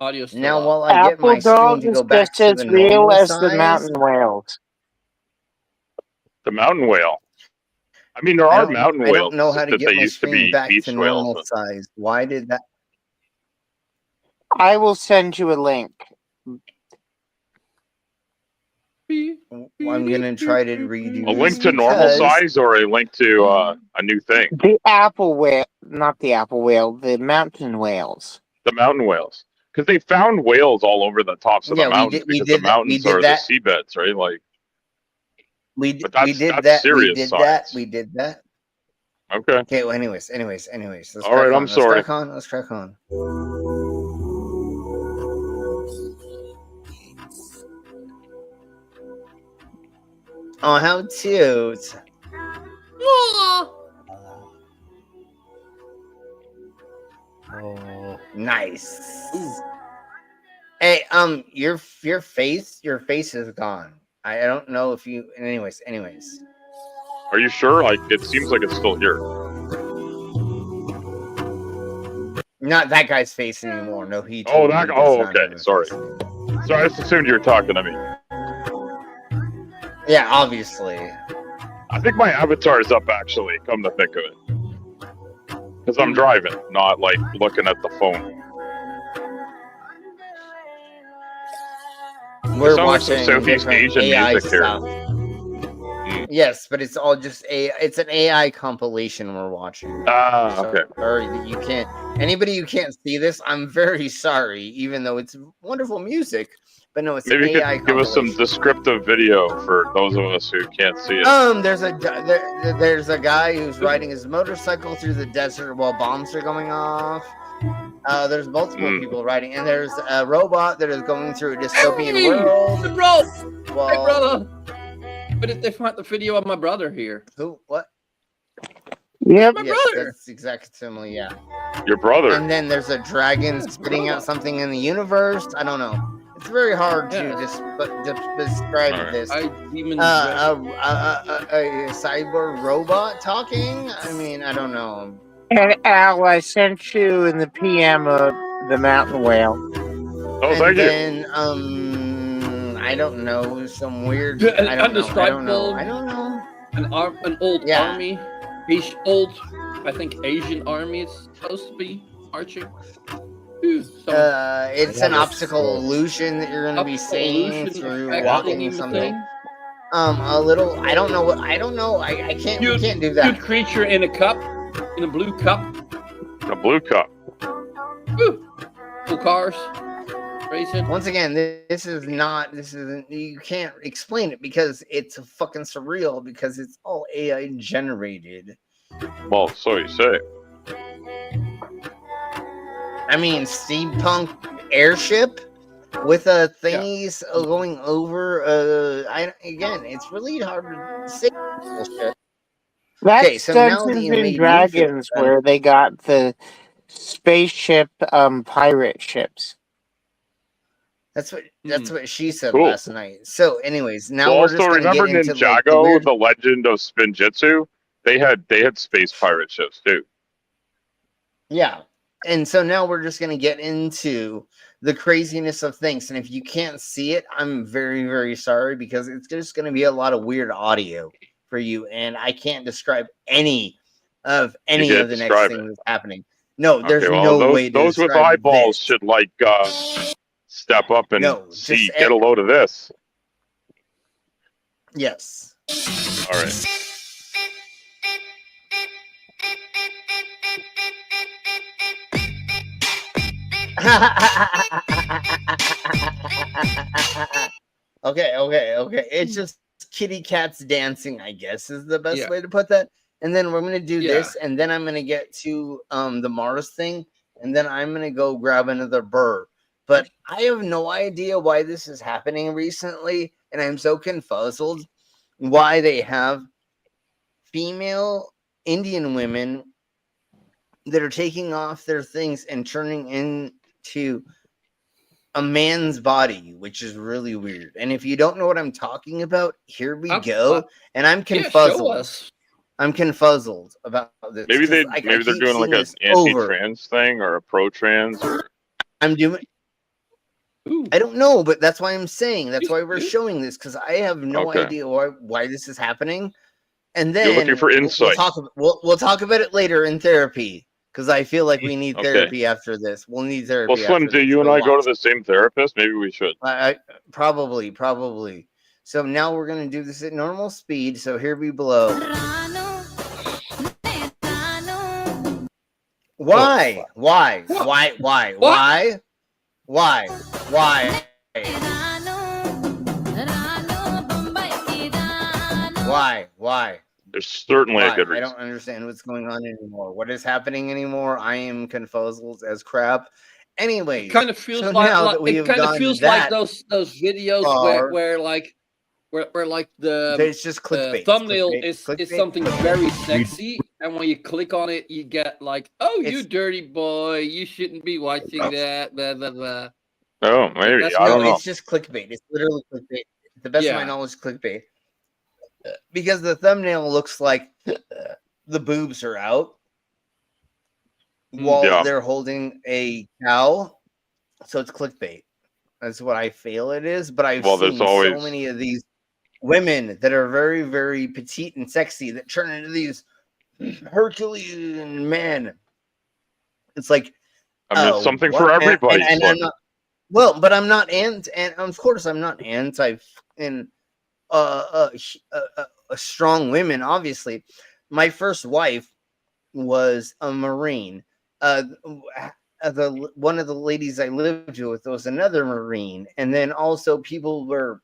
Audio still now up. while I get my Apple screen Dog to is go back just to as the real normal as the size, mountain whales. The mountain whale. I mean, there I are don't, mountain I whales don't know how to that get they my used to screen be back beach to whales. normal size. Why did that? I will send you a link. I'm gonna try to redo A link this to normal because size or a link to a new thing? The apple whale, not the apple whale, the mountain whales. The mountain whales. Because they found whales all over the tops of the mountains because the mountains are the seabeds, right? Like, we but that's did that's that. serious science. We did that. Okay. Okay. Well, anyways. Let's All right, I'm Let's sorry. crack on. Oh, how cute! Oh, nice. Hey, your face is gone. I don't know if you. Anyways. Are you sure? Like, it seems like it's still here. Not that guy's face anymore. No, he. Oh, that. Oh, does not okay. have a Sorry. face anymore. So I just assumed you were talking to me. Yeah, obviously. I think my avatar is up, actually, come to think of it. Because I'm driving, not, like, looking at the phone. We're watching watching some Southeast different Asian AI music here. stuff. Yes, but it's all just it's an AI compilation we're watching. Okay. Sorry that you can't. Anybody who can't see this, I'm very sorry. Even though it's wonderful music, but no, it's Maybe an you AI could give us some compilation. descriptive video for those of us who can't see it. There's a guy who's riding his motorcycle through the desert while bombs are going off. There's multiple people riding, and there's a robot that is going through a dystopian world. Hey, bro! Well, hey, brother! But if they find the video of my brother here. Who? What? Yep. My Yes, brother! that's exactly similar, yeah. Your brother. And then there's a dragon spitting out something in the universe. I don't know. It's very hard to describe this. A cyber robot talking? I mean, I don't know. And Al, I sent you in the PM of the mountain whale. Oh, thank you. And I don't know, some weird. I don't know. An old army, I think Asian army is supposed to be marching. It's an optical illusion that you're going to be seeing through walking something. A little. I don't know. I can't. We can't do that. Cute creature in a cup, in a blue cup. A blue cup. Cool cars. Racing. Once again, this isn't. You can't explain it because it's fucking surreal because it's all AI generated. Well, so you say. I mean, steampunk airship with thingies going over. It's really hard to say. That's Dungeons and Dragons, where they got the spaceship pirate ships. That's what she said last night. So, anyways, now we're just also, going to remember get into Ninjago, the Legend of Spinjitzu? They had space pirate ships too. Yeah. And so now we're just going to get into the craziness of things. And if you can't see it, I'm very, very sorry because it's just going to be a lot of weird audio for you. And I can't describe any of the next thing that's happening. No, there's no way to those with eyeballs should step up and get a load of this. Yes. All right. Okay. It's just kitty cats dancing, I guess, is the best way to put that. and then we're gonna do this, and then I'm gonna get to the Mars thing, and then I'm gonna go grab another burr. But I have no idea why this is happening recently, and I'm so confuzzled why they have female Indian women that are taking off their things and turning into a man's body, which is really weird. And if you don't know what I'm talking about, here we go. And I'm confuzzled. I'm confuzzled about this. Maybe they're doing like an anti-trans thing or a pro-trans. Or... I'm doing. I don't know, but that's why I'm saying. That's why we're showing this, because I have no idea why this is happening. And then you're looking for insight. We'll talk about it later in therapy, because I feel like we need therapy after this. We'll need therapy. Well, Slim, do you and I go to the same therapist? Maybe we should. Probably. So now we're gonna do this at normal speed. So here we blow. Why? Why? There's certainly a good reason. I don't understand what's going on anymore. What is happening anymore? I am confuzzled as crap. Anyway, it kind of feels like those videos where like it's just clickbait. Thumbnail is something very sexy, and when you click on it, you get like, "Oh, you dirty boy, you shouldn't be watching that." Blah, blah, blah. Oh, maybe I don't know. It's just clickbait. It's literally clickbait. To the best of my knowledge, clickbait. Because the thumbnail looks like the boobs are out while they're holding a cow, so it's clickbait. That's what I feel it is. But I've seen so many of these women that are very, very petite and sexy that turn into these Herculean men. It's like, it's something for everybody. And I'm not, well, but I'm not and of course I'm not anti strong women. Obviously, my first wife was a Marine. One of the ladies I lived with was another Marine, and then also people were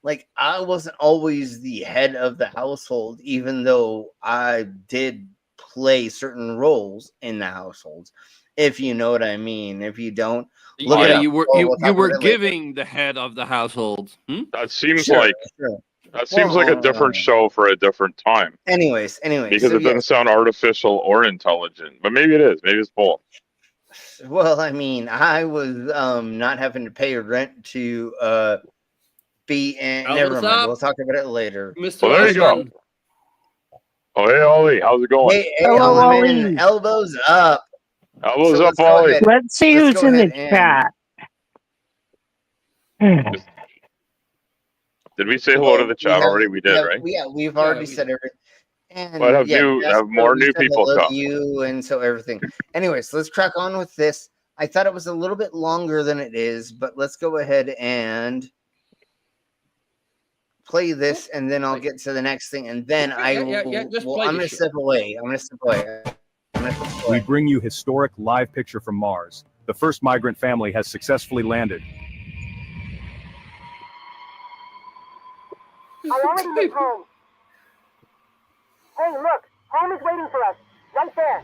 like, I wasn't always the head of the household, even though I did play certain roles in the household. If you know what I mean. If you don't, you were giving the head of the household. That seems like a different show for a different time. Anyways, because it doesn't sound artificial or intelligent, but maybe it is. Maybe it's both. Well, I mean, I was not having to pay rent to be in. Never mind. We'll talk about it later. Mr. Well, there you go. Oh, hey, Ollie, how's it going? Hey, Ollie. Elbows up. Elbows up, Ollie. Let's see who's in the chat. Did we say hello to the chat already? We did, right? Yeah, we've already said everything. And but have more new people come. You and so everything. Anyways, let's crack on with this. I thought it was a little bit longer than it is, but let's go ahead and play this, and then I'll get to the next thing, and then I'm gonna step away. We bring you historic live picture from Mars. The first migrant family has successfully landed. I already made home. Hey, look, home is waiting for us, right there.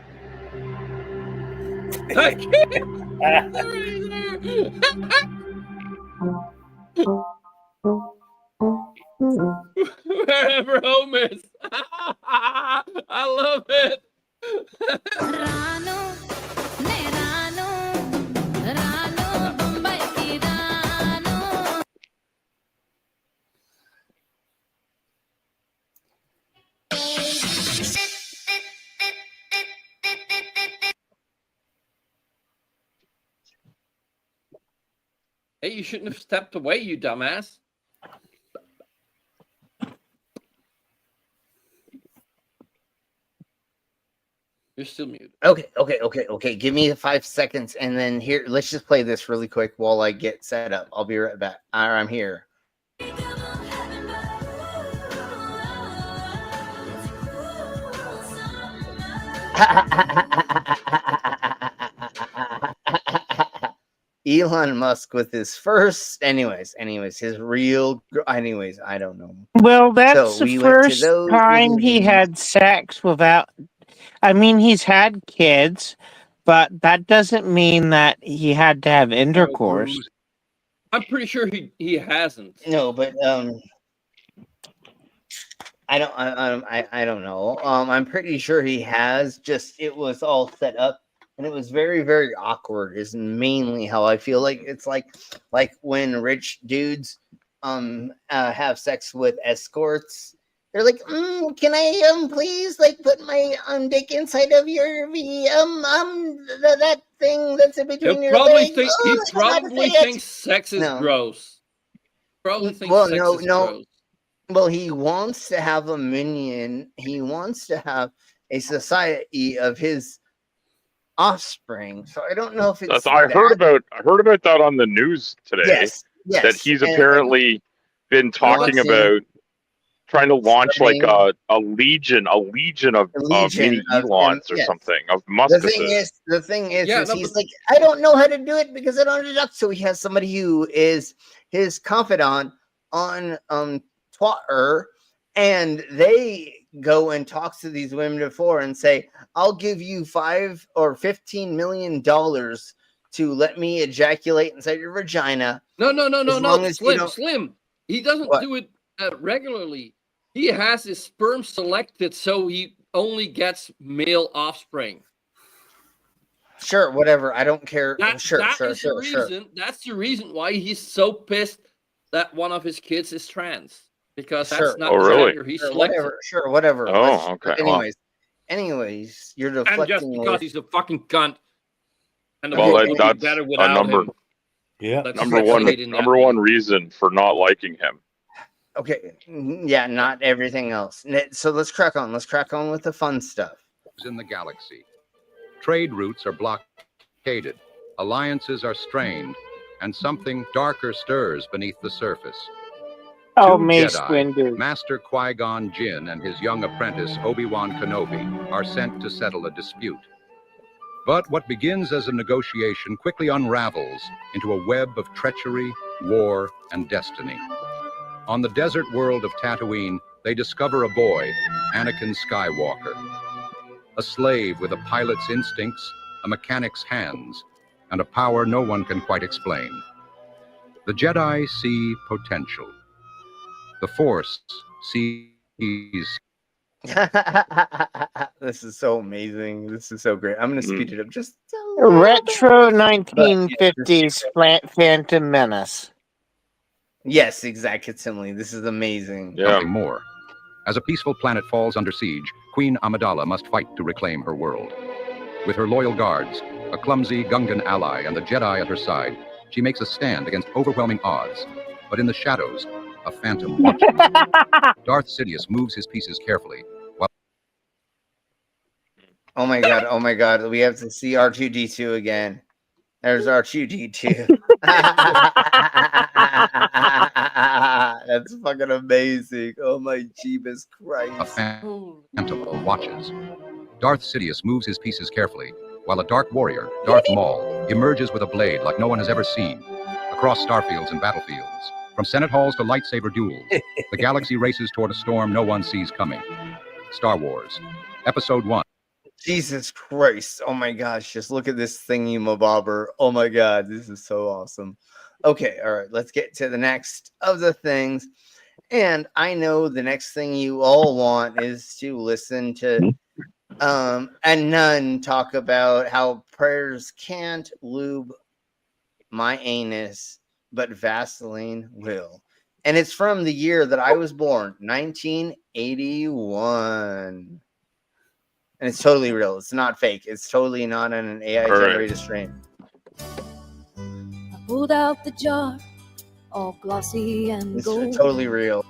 Wherever home is. I love it. Hey, you shouldn't have stepped away, you dumbass. You're still muted. Okay. Give me 5 seconds, and then here, let's just play this really quick while I get set up. I'll be right back. I'm here. Elon Musk with his first, anyways, his real, anyways, I don't know. Well, that's So the we went to first those time he had sex without. I mean, he's had kids, but that doesn't mean that he had to have intercourse. I'm pretty sure he hasn't. No, but I don't know. I'm pretty sure he has. Just it was all set up, and it was very, very awkward. Is mainly how I feel like it's like when rich dudes have sex with escorts. They're like, can I please like put my dick inside of your that thing that's in between your legs? He probably thinks sex is gross. Probably thinks sex is gross. Well, he wants to have a minion. He wants to have a society of his offspring. So I don't know if it's. I heard about that on the news today. Yes. That he's apparently been talking about trying to launch like a legion of mini Elons or something of Muskuses. The thing is he's like, I don't know how to do it because I don't know. So he has somebody who is his confidant on Twitter, and they go and talk to these women before and say, I'll give you $5 or $15 million to let me ejaculate inside your vagina. No. Slim. He doesn't do it regularly. He has his sperm selected so he only gets male offspring. Sure, whatever. I don't care. That's the reason why he's so pissed that one of his kids is trans. Because that's not the gender he selected. Whatever. Oh, okay. Anyways, you're deflecting. And just because he's a fucking cunt. And the that's better without number. him. Yeah. Number one reason for not liking him. Okay. Yeah, not everything else. So let's crack on. Let's crack on with the fun stuff. In the galaxy, trade routes are blockaded, alliances are strained, and something darker stirs beneath the surface. Oh, Two Mace Jedi, Windu. Master Qui-Gon Jinn and his young apprentice Obi-Wan Kenobi are sent to settle a dispute. But what begins as a negotiation quickly unravels into a web of treachery, war, and destiny. On the desert world of Tatooine, they discover a boy, Anakin Skywalker. A slave with a pilot's instincts, a mechanic's hands, and a power no one can quite explain. The Jedi see potential. The Force sees. This is so amazing. This is so great. I'm going to speed it up just Retro 1950s Phantom Menace. Yes, exactly. This is amazing. Something more. As a peaceful planet falls under siege, Queen Amidala must fight to reclaim her world. With her loyal guards, a clumsy Gungan ally, and the Jedi at her side, she makes a stand against overwhelming odds. But in the shadows, a phantom watches. Darth Sidious moves his pieces carefully. While Oh my god. We have to see R2-D2 again. There's R2-D2. That's fucking amazing. Oh my Jeebus Christ. A phantom watches. Darth Sidious moves his pieces carefully, while a dark warrior, Darth Maul, emerges with a blade like no one has ever seen. Across starfields and battlefields, from Senate halls to lightsaber duels, the galaxy races toward a storm no one sees coming. Star Wars, Episode 1. Jesus Christ. Oh my gosh. Just look at this thingy mabobber. Oh my god. This is so awesome. Okay. All right. Let's get to the next of the things. And I know the next thing you all want is to listen to a nun talk about how prayers can't lube my anus, but Vaseline will. And it's from the year that I was born, 1981. And it's totally real. It's not fake. It's totally not an AI-generated stream. I pulled out the jar, all glossy and It's gold. totally real.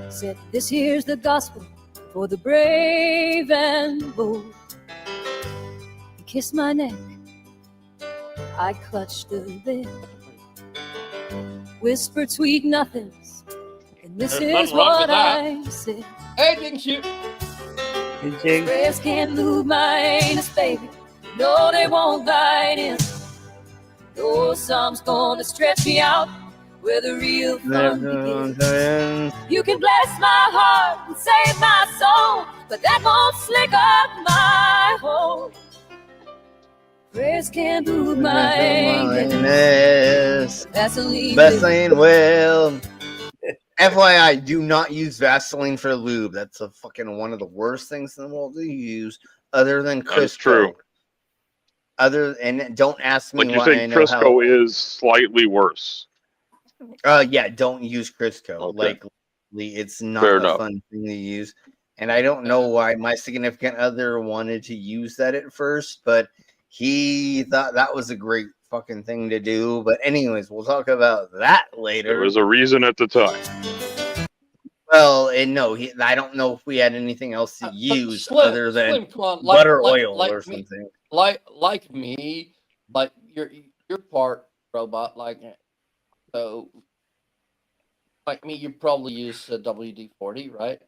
Said, this here's the gospel for the brave and bold. He kissed my neck. I clutched the lid. Whispered sweet nothings. And this There's is nothing wrong what with that. I said. Hey, didn't you? Prayers can't move my anus, baby. No, they won't bite in. Though some's gonna stretch me out where the real fun begins. You can bless my heart and save my soul, but that won't slick up my hole. Prayers can't move my anus. Vaseline will. FYI, do not use Vaseline for lube. That's a fucking one of the worst things in the world to use, other than Crisco. That's true. And don't ask me Like you're why saying, I know Crisco is slightly worse. Yeah, don't use Crisco. Okay. Like, it's not Fair a enough. fun thing to use. And I don't know why my significant other wanted to use that at first, but he thought that was a great fucking thing to do. But anyways, we'll talk about that later. There was a reason at the time. Well, and no, I don't know if we had anything else to use other than come on, butter oil or me, something. Like me, like you're part robot, like so. Like me, you probably use WD-40, right?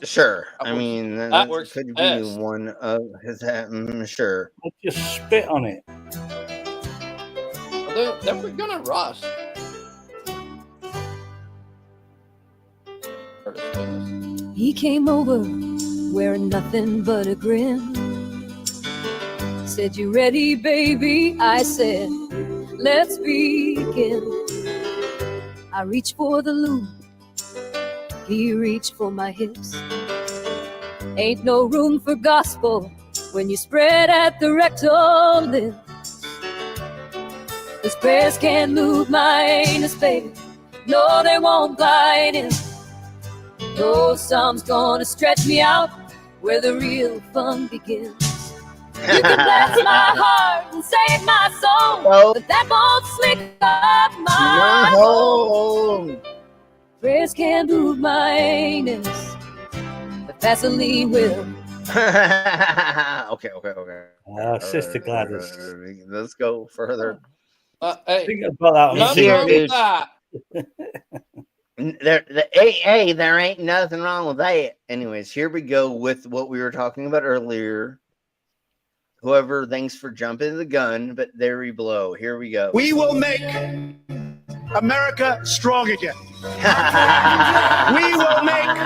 Sure. I mean, that works could best. be one of his. Sure. I'll just spit on it. Then we're gonna rust. He came over wearing nothing but a grin. Said, "You ready, baby?" I said, "Let's begin." I reached for the lube. He reached for my hips. Ain't no room for gospel when you spread at the rectal lips. His prayers can't move my anus, baby. No, they won't glide in. No, some's gonna stretch me out where the real fun begins. You can bless my heart and save my soul, but that won't slick up my hole. Prayers can't move my anus, but Vaseline will. Okay. Sister Gladys. Let's go further. Hey, think about that. Here, dude. that. There ain't nothing wrong with that. Anyways, here we go with what we were talking about earlier. Whoever, thanks for jumping the gun, but there we blow. Here we go. We will make America strong again. We will make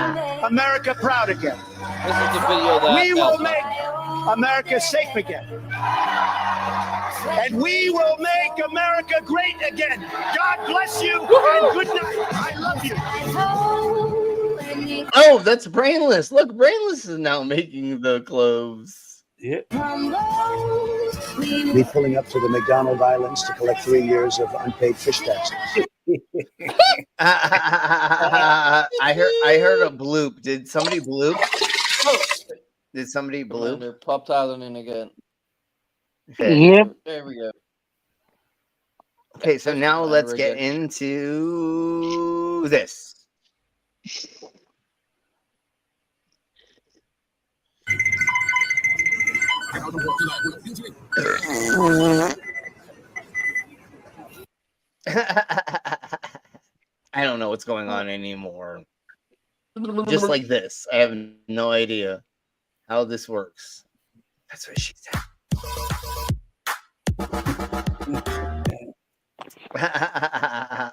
America proud again. This is the video that We will make America safe again. And we will make America great again. God bless you and good night. I love you. Oh, that's Brainless. Look, Brainless is now making the clothes. Yeah. We're pulling up to the McDonald Islands to collect 3 years of unpaid fish taxes. I heard a bloop. Did somebody bloop? Did somebody bloop? They're pop tiling in again. Okay. Yep. There we go. Okay, so now let's get into this. I don't know what's going on anymore. Just like this. I have no idea how this works. That's what she said.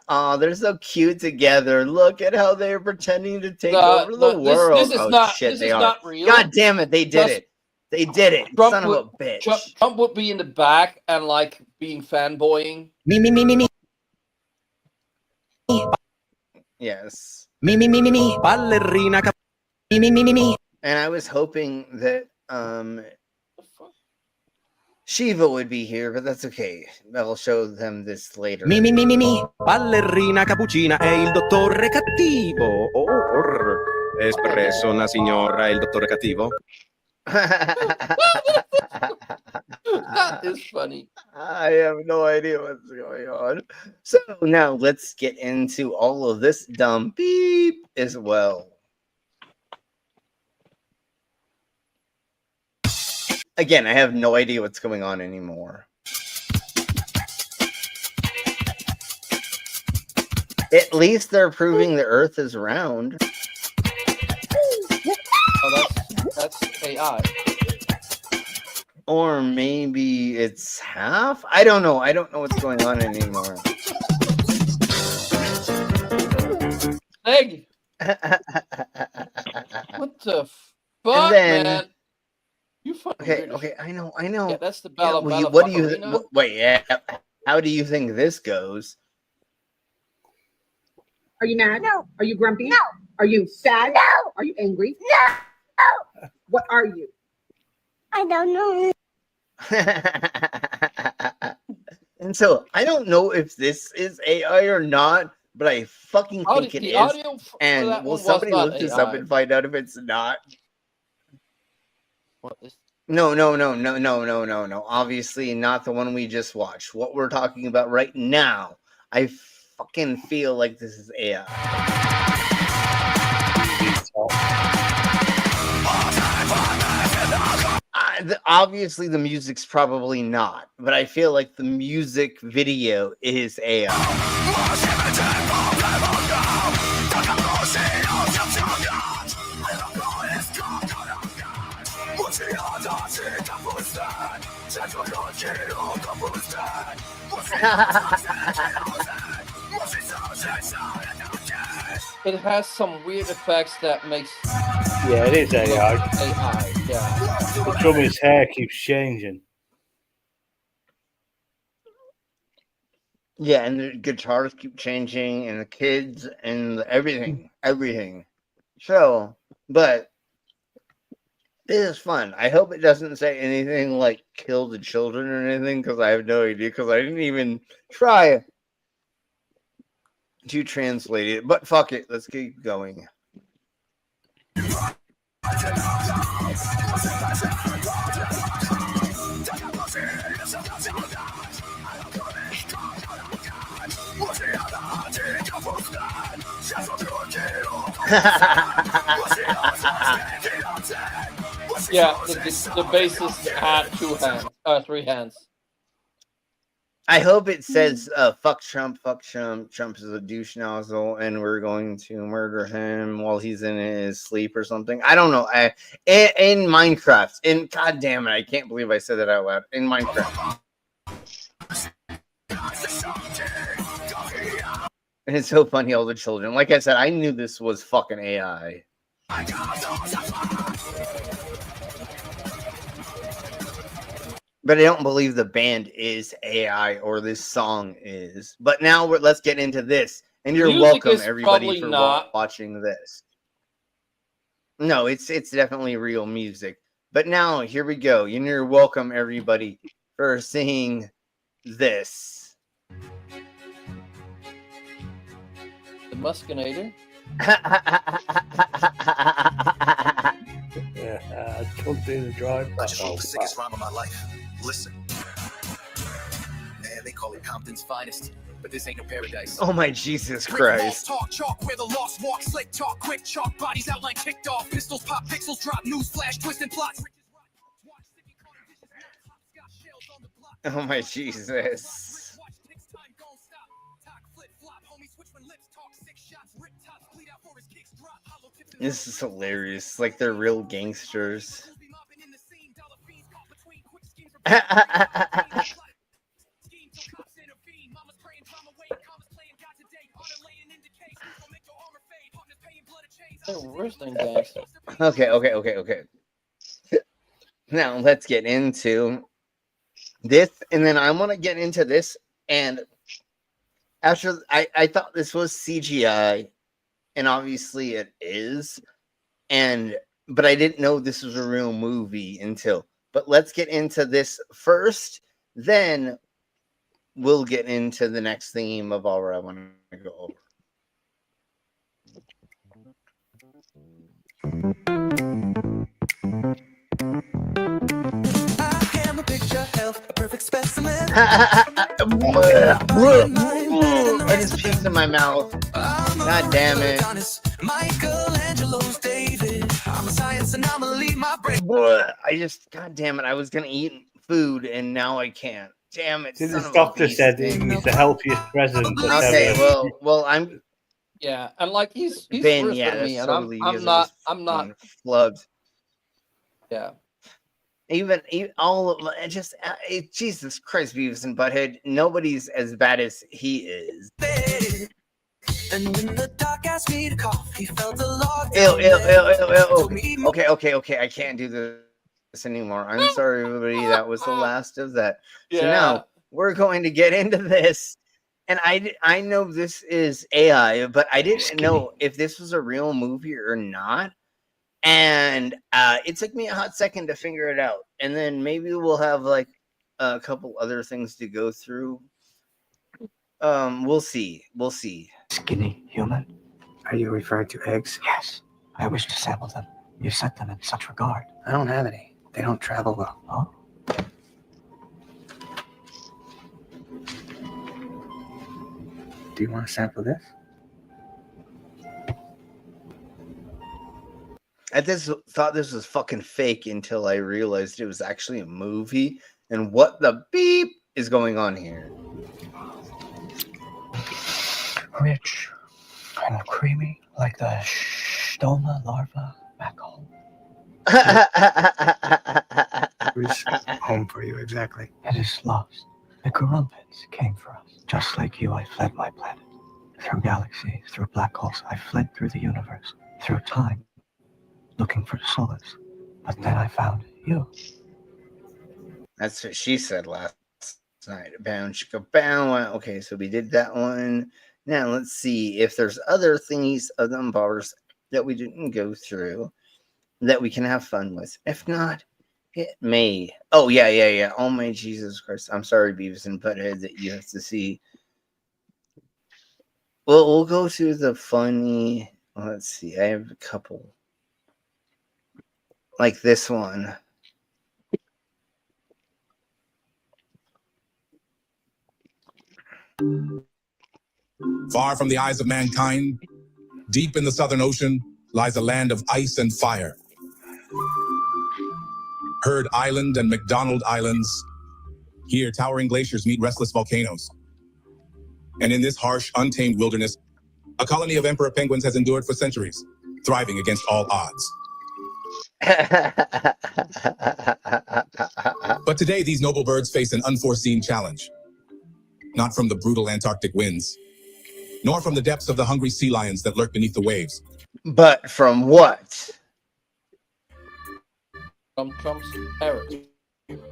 Oh, they're so cute together. Look at how they're pretending to take over the world. This is not real. God damn it, they did it. They did it. Trump Son would, of a bitch. Trump would be in the back and like being fanboying. Me. Yes. Me. Ballerina. Me. And I was hoping that Shiva would be here, but that's okay. I'll show them this later. Me. Ballerina cappuccina è il dottore cattivo. Espresso una signora il dottore cattivo. That is funny. I have no idea what's going on. So now let's get into all of this dumb beep as well. Again, I have no idea what's going on anymore. At least they're proving the Earth is round. Oh, that's AI. Or maybe it's half? I don't know. I don't know what's going on anymore. Egg. What the fuck, then, man? You fucking weird as okay, shit. I know. Yeah, that's the Yeah, Bella well, Bella what do you Fuckerina. wait? Yeah, how do you think this goes? Are you mad? No. Are you grumpy? No. Are you sad? No. Are you angry? No. What are you? I don't know. And so I don't know if this is AI or not, but I fucking think it The is. audio for And that will one was somebody not look this up AI. and find out if it's not? What is? No. Obviously not the one we just watched. What we're talking about right now, I fucking feel like this is AI. Obviously the music's probably not, but I feel like the music video is AI. It has some weird effects that makes. Yeah, it is AI. AI, yeah. The drummy's hair keeps changing. Yeah, and the guitars keep changing, and the kids, and everything. So, but this is fun. I hope it doesn't say anything like kill the children or anything, because I have no idea, because I didn't even try to translate it. But fuck it, let's keep going. Yeah, the bassist had 3 hands. I hope it says fuck Trump, Trump is a douche nozzle, and we're going to murder him while he's in his sleep or something. I don't know. In Minecraft, god damn it, I can't believe I said that out loud. In Minecraft. And it's so funny, all the children. Like I said, I knew this was fucking AI. But I don't believe the band is AI or this song is. But now let's get into this. And you're welcome, everybody, for watching this. No, it's definitely real music. But now, here we go. And you're welcome, everybody, for seeing this. The Muscanator. Yeah, I don't do the drive. I just wrote the sickest rhyme of my life. Listen. Man, they call it Compton's finest, but this ain't no paradise. Oh my Jesus Christ. Talk chalk where the lost walk, slick talk, quick chalk, bodies outline kicked off, pistols pop, pixels drop, news flash, twisting plots. Oh my Jesus. This is hilarious. Like they're real gangsters. Okay. Now let's get into this, and then I want to get into this. And after I thought this was CGI, and obviously it is, but I didn't know this was a real movie until. But let's get into this first, then we'll get into the next theme of all I want to go over. I am a picture of a perfect specimen. I just puked in my mouth. God damn it. Michelangelo's David. I'm a science anomaly, my brain. God damn it. I was going to eat food and now I can't. Damn it. This doctor said he's the healthiest president. Okay, well, I'm. Yeah, and like he's Ben, worse yeah, than me, and totally I'm not plugged. Yeah. Even all of just Jesus Christ, Beavis and Butthead. Nobody's as bad as he is. And when the doc asked me to cough, he felt the log. Ew. Okay. I can't do this anymore. I'm sorry, everybody. That was the last of that. So now we're going to get into this. And I know this is AI, but I didn't know if this was a real movie or not. And it took me a hot second to figure it out. And then maybe we'll have like a couple other things to go through. We'll see. Skinny human? Are you referring to eggs? Yes. I wish to sample them. You sent them in such regard. I don't have any. They don't travel well. Oh? Do you want to sample this? I just thought this was fucking fake until I realized it was actually a movie. And what the beep is going on here? Rich and creamy, like the stoma larva back home. Who's home for you exactly? It is lost. The Karumpins came for us. Just like you, I fled my planet. Through galaxies, through black holes, I fled through the universe, through time, looking for solace. But then I found you. That's what she said last night. Bound, chicka, bound. Okay, so we did that one. Now let's see if there's other thingies of them bars that we didn't go through that we can have fun with. If not, it may. Oh, yeah. Oh, my Jesus Christ. I'm sorry, Beavis and Butthead, that you have to see. Well, we'll go to the funny. Let's see. I have a couple. Like this one. Far from the eyes of mankind, deep in the Southern Ocean, lies a land of ice and fire. Heard Island and McDonald Islands. Here, towering glaciers meet restless volcanoes. And in this harsh, untamed wilderness, a colony of emperor penguins has endured for centuries, thriving against all odds. But today, these noble birds face an unforeseen challenge. Not from the brutal Antarctic winds, nor from the depths of the hungry sea lions that lurk beneath the waves. But from what? From Trump's tariffs.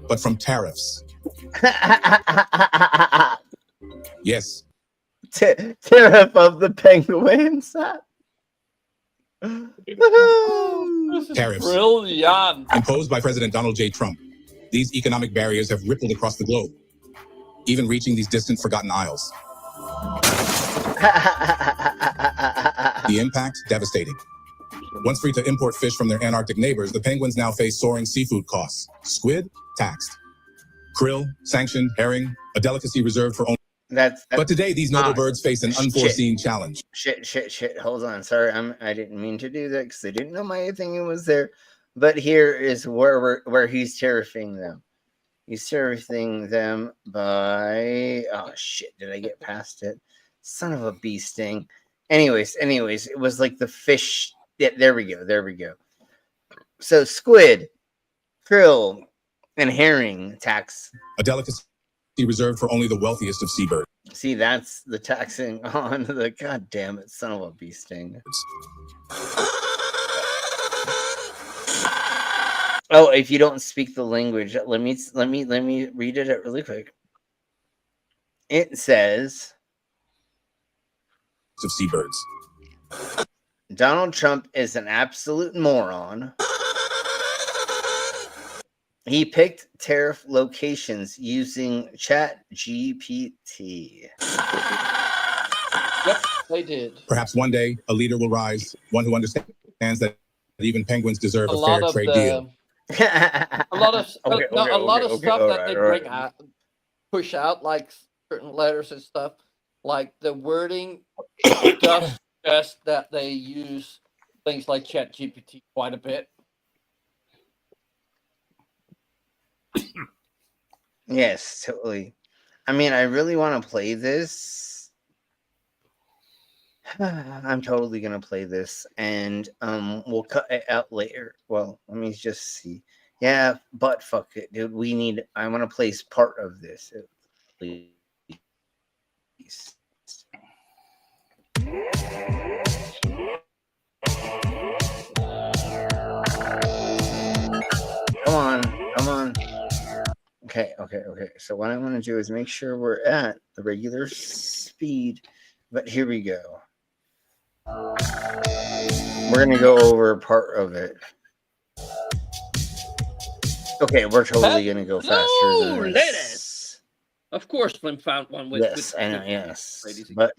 But from tariffs. Yes. Tariff of the penguins. Tariffs. Brilliant. Imposed by President Donald J. Trump. These economic barriers have rippled across the globe, even reaching these distant, forgotten isles. The impact, devastating. Once free to import fish from their Antarctic neighbors, the penguins now face soaring seafood costs. Squid, taxed. Krill, sanctioned. Herring, a delicacy reserved for only... But today, these noble birds face an unforeseen challenge. Shit. Hold on. Sorry, I didn't mean to do that because I didn't know my thing was there. But here is where he's tariffing them. He's tariffing them by... Oh, shit. Did I get past it? Son of a bee sting. Anyways, it was like the fish. Yeah, there we go. So squid, krill, and herring tax. A delicacy reserved for only the wealthiest of seabirds. See, that's the taxing on the goddamn it, son of a bee sting. Oh, if you don't speak the language, let me read it out really quick. It says of seabirds. Donald Trump is an absolute moron. He picked tariff locations using ChatGPT. Yep, they did. Perhaps one day a leader will rise, one who understands that even penguins deserve a fair trade deal. A lot of stuff that they bring out, push out, like certain letters and stuff, like the wording does suggest that they use things like ChatGPT quite a bit. Yes, totally. I mean, I really want to play this. I'm totally gonna play this, and we'll cut it out later. Well, let me just see. Yeah, but fuck it, dude. I want to place part of this, please. Come on. Okay. So what I want to do is make sure we're at the regular speed. But here we go. We're gonna go over part of it. Okay, we're totally gonna go faster than this. Ladies. Of course, Slim found one with. Yes, I know. Yes, but.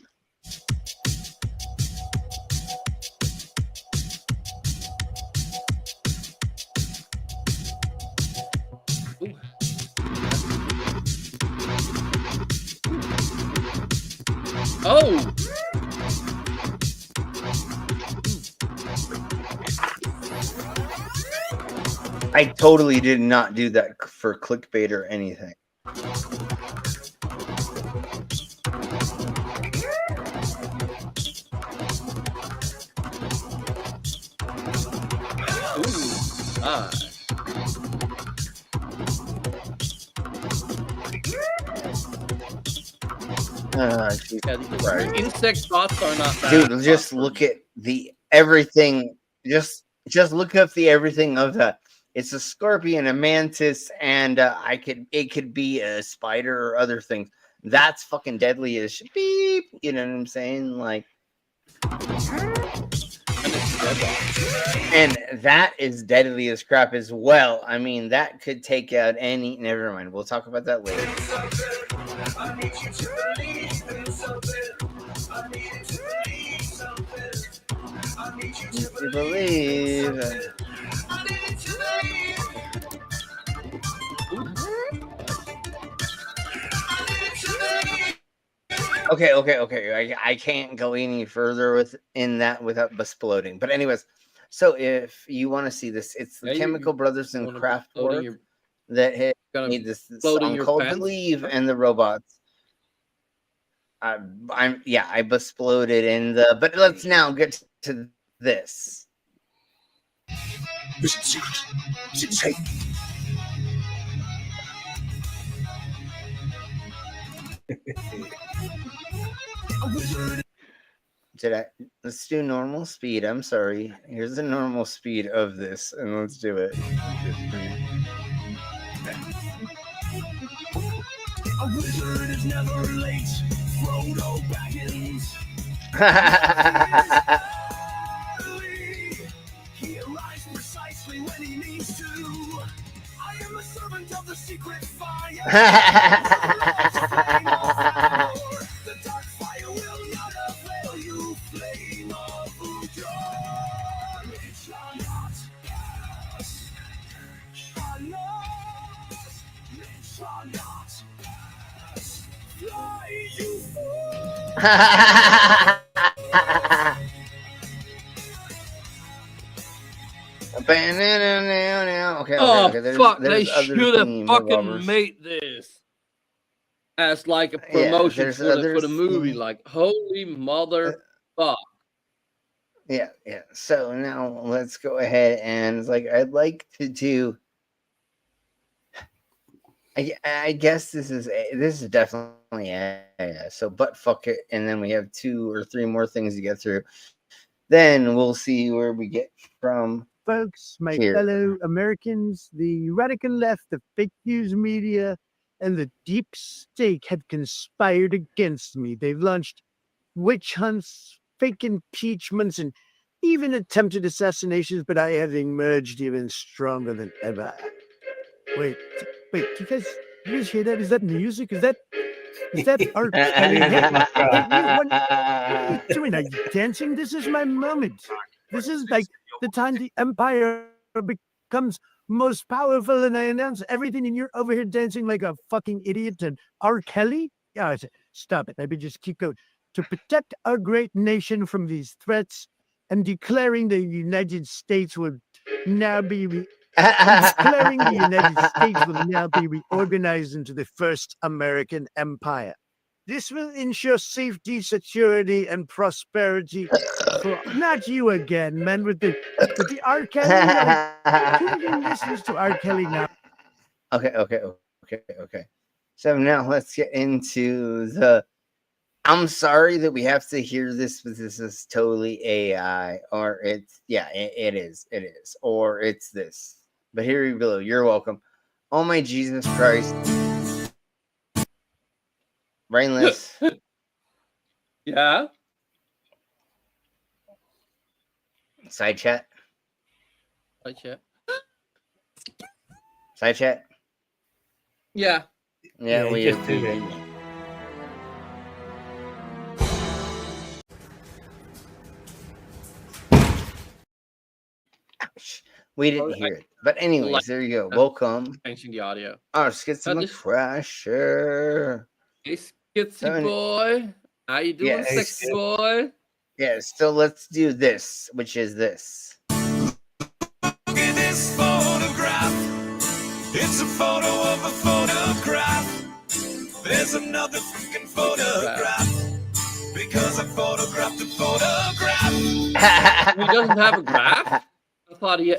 Oh! I totally did not do that for clickbait or anything. Ooh. Ah. Right. Insect thoughts are not bad. Dude, just look at the everything. Just look up the everything of that. It's a scorpion, a mantis, and it could be a spider or other things. That's fucking deadly as beep. You know what I'm saying? Like, and that is deadly as crap as well. I mean, that could take out any. Never mind. We'll talk about that later. I need you to believe in something. I need you to believe something. I need you to believe. Okay. I can't go any further without exploding. But anyways, so if you want to see this, it's the Chemical Brothers and Kraftwerk that made this song called "Believe" and the Robots. I exploded in the. But let's now get to this. Let's do normal speed. I'm sorry. Here's the normal speed of this, and let's do it. A wizard is never late. Frodo Baggins. He arrives precisely when he needs to. I am a servant of the secret fire. The dark fire will not avail you, flame of Udon. It shall not pass. It shall not pass. Fly, you fool. Okay. Fuck! They should have fucking made this as like a promotion for the movie. Like, holy mother fuck! Yeah. So now let's go ahead and I'd like to do. I guess this is definitely so but fuck it, and then we have 2 or 3 more things to get through. Then we'll see where we get from. Folks, my fellow Americans, the radical left, the fake news media, and the deep state have conspired against me. They've launched witch hunts, fake impeachments, and even attempted assassinations, but I have emerged even stronger than ever. Wait, do you guys hear that? Is that music? Is that art? What are you doing? Are you dancing? This is my moment. This is like the time the empire becomes most powerful, and I announce everything, and you're over here dancing like a fucking idiot. And R. Kelly? Yeah, I said, stop it. Maybe just keep going. To protect our great nation from these threats, and declaring the United States will now be declaring the United States will now be reorganized into the first American empire. This will ensure safety, security, and prosperity for not you again, man, with the R. Kelly. Like, who even listens to R. Kelly now? Okay. So now let's get into the. I'm sorry that we have to hear this, but this is totally AI, or it's it is, or it's this. But here you go. You're welcome. Oh my Jesus Christ! Brainless. Yeah. Side chat. Side chat. Side chat. Yeah. Yeah, we just did it. Ouch. We didn't hear it. But anyways, there you go. Welcome. Changing the audio. Oh, Skitsy Crasher. Hey, Skitsy boy. How you doing, sexy boy? Yeah, so let's do this, which is this. Look at this photograph. It's a photo of a photograph. There's another freaking photograph. Because I photographed a photograph. He doesn't have a graph? I thought he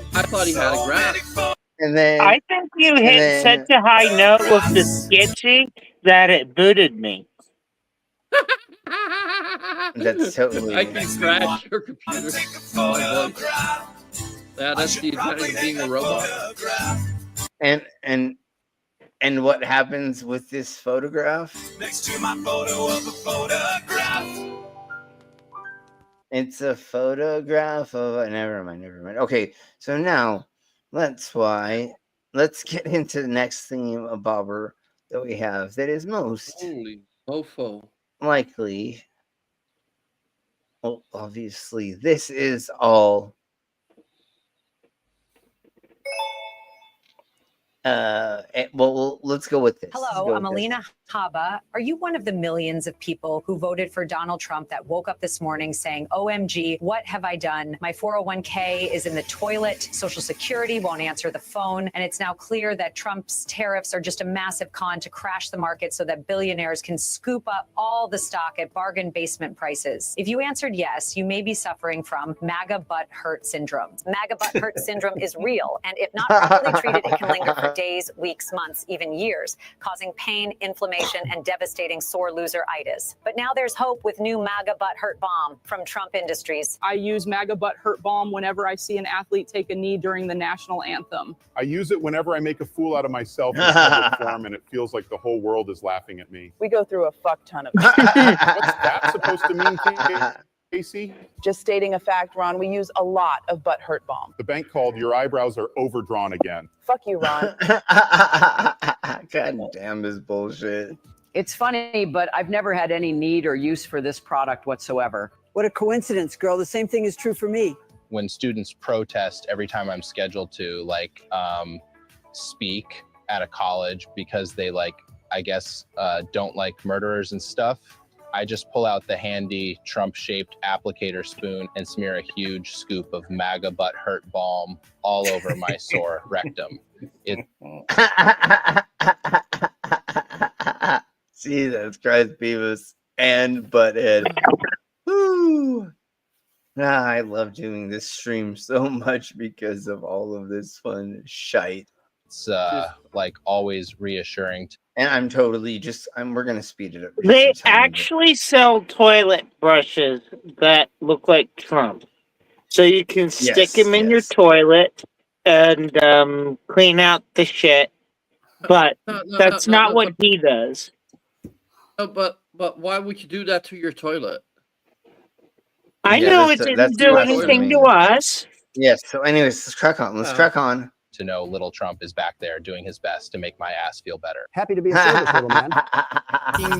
had a graph. And then I think you hit such a high note with the Skitsy that it booted me. That's totally. I can crash your computer. Yeah, that's the advantage of being a robot. And what happens with this photograph? Next to my photo of a photograph. It's a photograph of. Never mind. Okay, so now let's get into the next theme of bobber that we have that is most Holy mofo. likely. Well, obviously, this is all. Well, let's go with this. Hello, I'm Alina Haba. Are you one of the millions of people who voted for Donald Trump that woke up this morning saying, OMG, what have I done? My 401k is in the toilet. Social Security won't answer the phone. And it's now clear that Trump's tariffs are just a massive con to crash the market so that billionaires can scoop up all the stock at bargain basement prices. If you answered yes, you may be suffering from MAGA butt hurt syndrome. MAGA butt hurt syndrome is real. And if not properly treated, it can linger for days, weeks, months, even years, causing pain, inflammation, and devastating sore loser-itis. But now there's hope with new MAGA butt hurt balm from Trump Industries. I use MAGA butt hurt balm whenever I see an athlete take a knee during the national anthem. I use it whenever I make a fool out of myself in public form and it feels like the whole world is laughing at me. We go through a fuck ton of What's that supposed to mean, Casey? Just stating a fact, Ron, we use a lot of butt hurt balm. The bank called, your eyebrows are overdrawn again. Fuck you, Ron. God damn this bullshit. It's funny, but I've never had any need or use for this product whatsoever. What a coincidence, girl. The same thing is true for me. When students protest every time I'm scheduled to speak at a college because they don't like murderers and stuff, I just pull out the handy Trump-shaped applicator spoon and smear a huge scoop of MAGA butt hurt balm all over my sore rectum. Jesus Christ, Beavis and Butthead. Woo! I love doing this stream so much because of all of this fun shite. It's always reassuring. And I'm totally we're going to speed it up. They actually sell toilet brushes that look like Trump. So you can stick them in your toilet and clean out the shit. But that's not what he does. No, but why would you do that to your toilet? I know it didn't do anything to us. Yes. So anyways, let's crack on. Crack on. To know little Trump is back there doing his best to make my ass feel better. Happy to be of service, little man. Ding,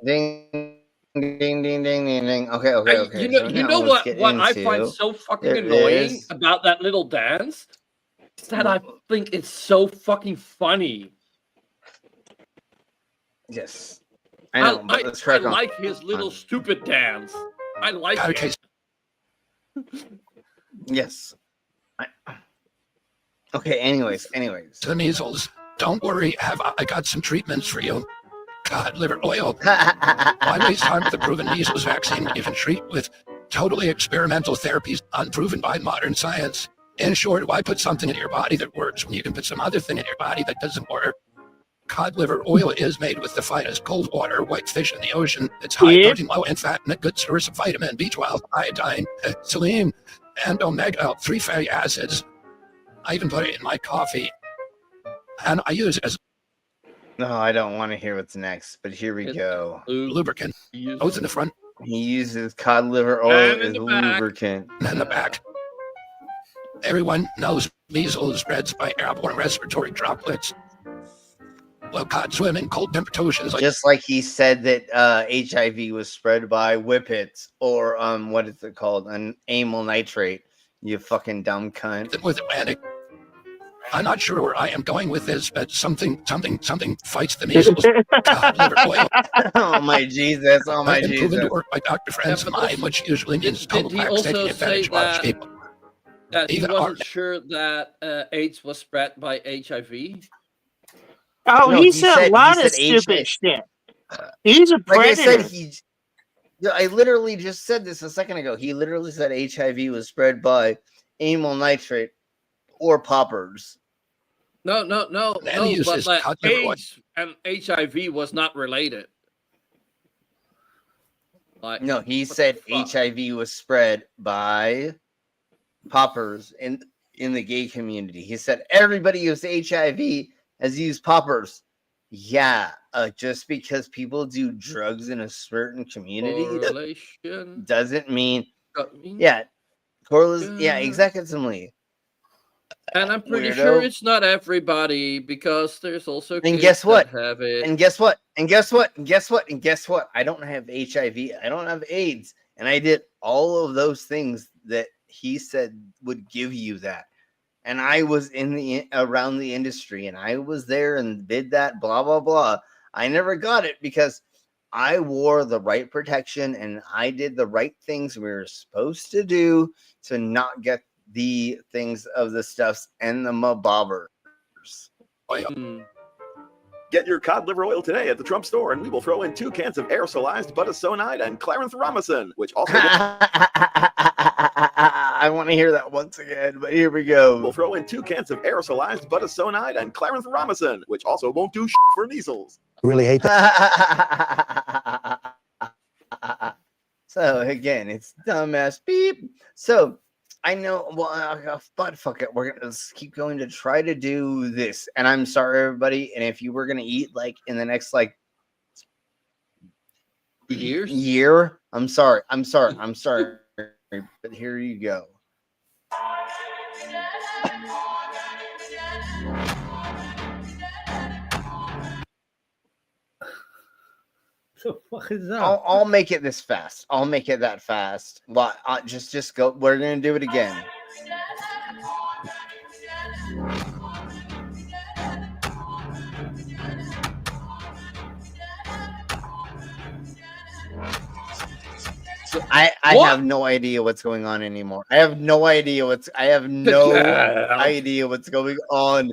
ding, ding, ding, ding. Okay. You know what I find so fucking annoying about that little dance? Is that I think it's so fucking funny. Yes. I know, but let's crack on. I like his little stupid dance. I like it. Yes. Okay, anyways. The measles. Don't worry, I got some treatments for you. cod liver oil. Why waste time with a proven measles vaccine you can treat with totally experimental therapies unproven by modern science? In short, why put something in your body that works when you can put some other thing in your body that doesn't work? Cod liver oil is made with the finest cold water white fish in the ocean. It's high protein, low in fat, and a good source of vitamin B12, iodine, selenium, and omega-3 fatty acids. I even put it in my coffee, and I use it as No, I don't want to hear what's next, but here we go. lubricant. Both in the front He uses cod liver oil And in as the back. lubricant. and the back. Everyone knows measles spreads by airborne respiratory droplets. Well, cod swim in cold temperatures Just like he said that HIV was spread by whippets or what is it called? An amyl nitrate. You fucking dumb cunt. with Atlantic. I'm not sure where I am going with this, but something fights the measles. Cod liver oil. Oh my Jesus! Oh my Has been proven Jesus! to work by doctor friends of mine, which usually means total Did he packs taking also say advantage of large that, people. that he Even wasn't sure that AIDS was spread by HIV? Oh, No, he he said said- a lot he of said stupid HIV shit. He's a Like I predator. said, I literally just said this a second ago. He literally said HIV was spread by amyl nitrate or poppers. No, Then he but uses like cod liver oil. AIDS and HIV was not related. Like, No, he said HIV was spread by poppers in the gay community. He said everybody who's HIV has used poppers. Yeah, just because people do drugs in a certain community correlation. doesn't mean mean- yeah, yeah, exactly. And I'm pretty Weirdo. sure it's not everybody because there's also And kids guess what? that have it. And guess what? And guess what? And guess what? And guess what? I don't have HIV. I don't have AIDS. And I did all of those things that he said would give you that. And I was around the industry and I was there and did that, blah, blah, blah. I never got it because I wore the right protection and I did the right things we were supposed to do to not get the things of the stuffs and the mabobbers. Get your cod liver oil today at the Trump store, and we will throw in 2 cans of aerosolized budesonide and clarithromycin, which also I want to hear that once again, but here we go. We'll throw in 2 cans of aerosolized budesonide and clarithromycin, which also won't do shit for measles. Really hate that. So again, it's dumbass beep. So I know, but fuck it. We're gonna keep going to try to do this. And I'm sorry, everybody. And if you were gonna eat like in the next like year, I'm sorry. But here you go. The fuck is that? I'll make it this fast. I'll make it that fast. Well, just go. We're gonna do it again. I have no idea what's going on anymore. I have no idea what's going on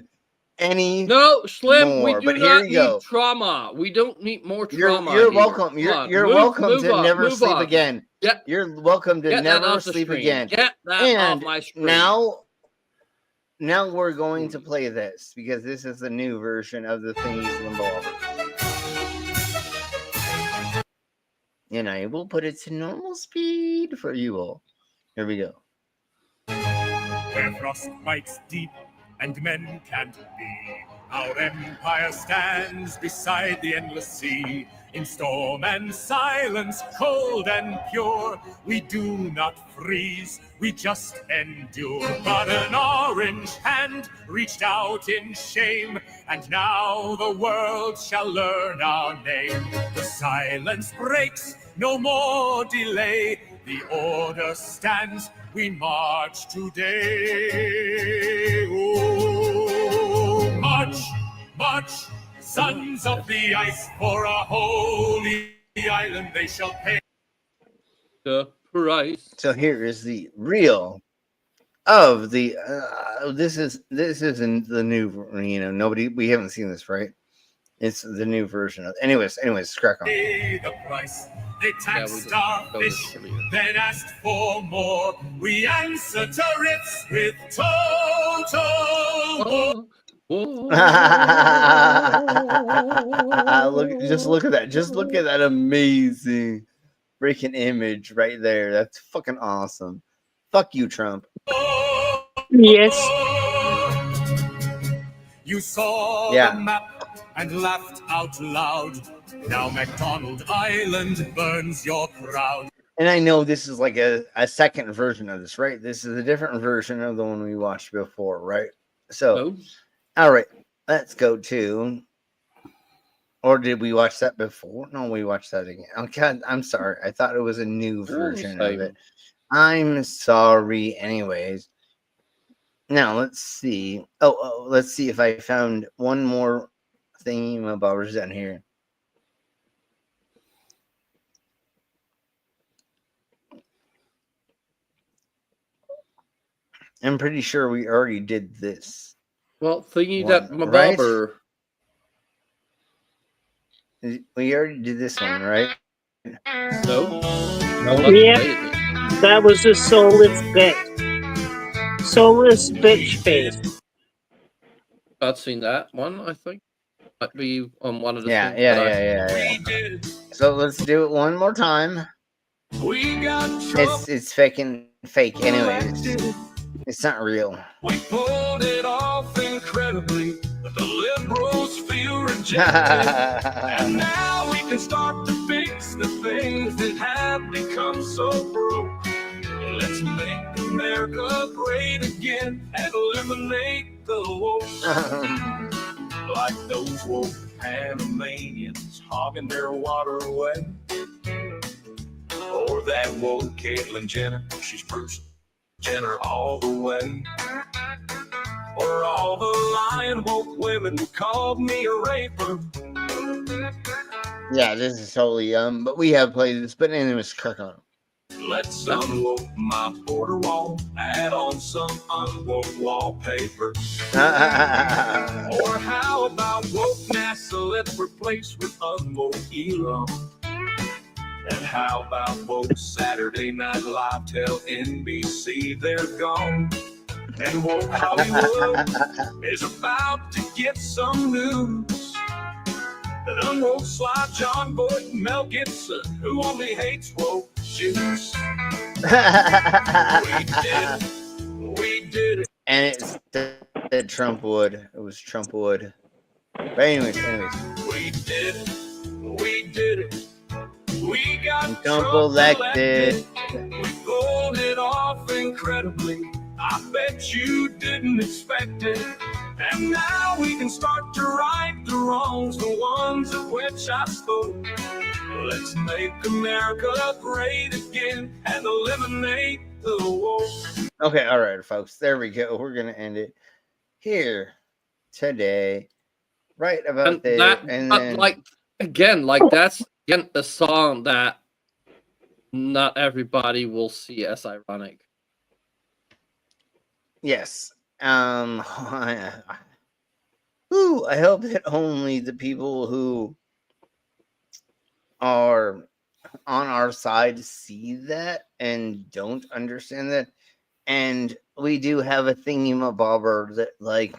No, Slim, more, we do but here not you need go. trauma. We don't need more trauma. You're here. welcome. Come on, You're move- welcome move to on, never move sleep on. again. Yeah. You're welcome to Get that never off the sleep screen. again. Get that and off my screen. Now we're going to play this because this is the new version of the thingies limbo. And I will put it to normal speed for you all. Here we go. Where frost bites deep and men can't be, our empire stands beside the endless sea. In storm and silence, cold and pure, we do not freeze, we just endure. But an orange hand reached out in shame, and now the world shall learn our name. The silence breaks, no more delay. The order stands, we march today. Oh, march, march, sons of the ice, for a holy island they shall pay. The price. So here is the reel of the. This isn't the new. We haven't seen this, right? It's the new version of. Anyways, crack on. The price. They taxed starfish, then asked for more. We answer turrets with total. Look at that. Just look at that amazing freaking image right there. That's fucking awesome. Fuck you, Trump. Yes. You saw Yeah. the map and laughed out loud. Now McDonald Island burns your crowd. And I know this is like a second version of this, right? This is a different version of the one we watched before, right? So, all right, let's go to. Or did we watch that before? No, we watched that again. Okay, I'm sorry. I thought it was a new version of it. I'm sorry. Anyways, now let's see. Oh, let's see if I found one more thingamabobbers down here. I'm pretty sure we already did this. Well, thingy one, that mabobber. Right? We already did this one, right? No. Yep. That was a soulless bitch. Soulless bitch face. I've seen that one, I think. Might be on one of the Yeah. So let's do it one more time. It's fake anyways. It's not real. We pulled it off incredibly, but the liberals feel rejected. And now we can start to fix the things that have become so broke. Let's make America great again and eliminate the woke. Like those woke Panamanians hogging their waterway. Or that woke Caitlyn Jenner, she's Bruce Jenner all the way. Or all the lying woke women who called me a raper. Yeah, this is totally but we have played this. But anyways, crack on. Let's unwoke my border wall, add on some unwoke wallpaper. Or how about woke NASA? Let's replace with unwoke Elon. And how about woke Saturday Night Live? Tell NBC they're gone. And woke Hollywood is about to get some news. That unwoke Sly John Boyd, Mel Gibson, who only hates woke Jews. We did it. And it's the Trump would. It was Trump would. But anyways. We did it. We got Trump elected. We pulled it off incredibly. I bet you didn't expect it. And now we can start to right the wrongs, the ones of which I spoke. Let's make America great again and eliminate the woke. Okay, all right, folks. There we go. We're gonna end it here today. Right about there. And then that's a song that not everybody will see as ironic. Yes. I hope that only the people who are on our side see that and don't understand that. And we do have a thingamabobber that, like,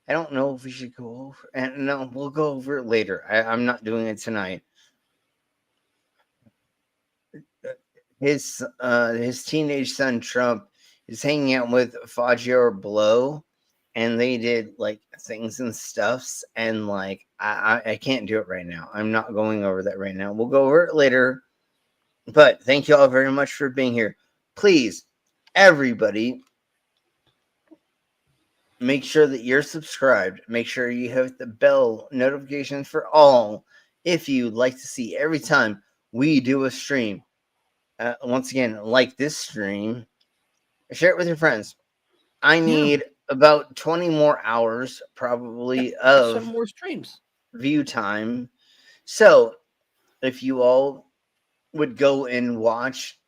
I don't know if we should go over. And no, we'll go over it later. I'm not doing it tonight. His teenage son Trump is hanging out with Fajr Blow, and they did like things and stuffs, and like I can't do it right now. I'm not going over that right now. We'll go over it later. But thank you all very much for being here. Please, everybody, make sure that you're subscribed. Make sure you have the bell notifications for all if you'd like to see every time we do a stream. Once again, like this stream, share it with your friends. I need about 20 more hours probably of some more streams view time. So if you all would go and watch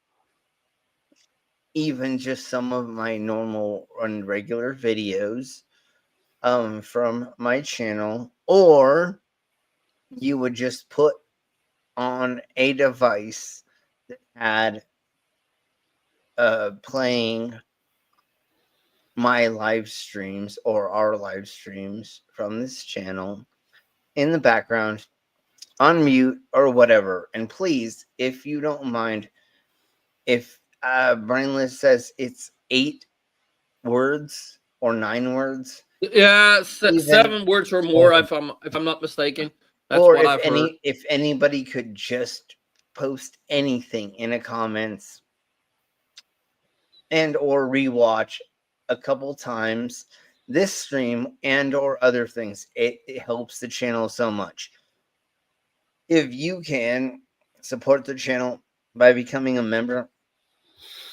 even just some of my normal and regular videos from my channel, or you would just put on a device that had playing my live streams or our live streams from this channel in the background on mute or whatever. And please, if you don't mind, if Brainless says it's 8 words or 9 words, Yeah, 7 words or more, if I'm not mistaken. That's or what I've heard. if anybody could just post anything in the comments and or rewatch a couple times this stream and or other things, it helps the channel so much. If you can support the channel by becoming a member,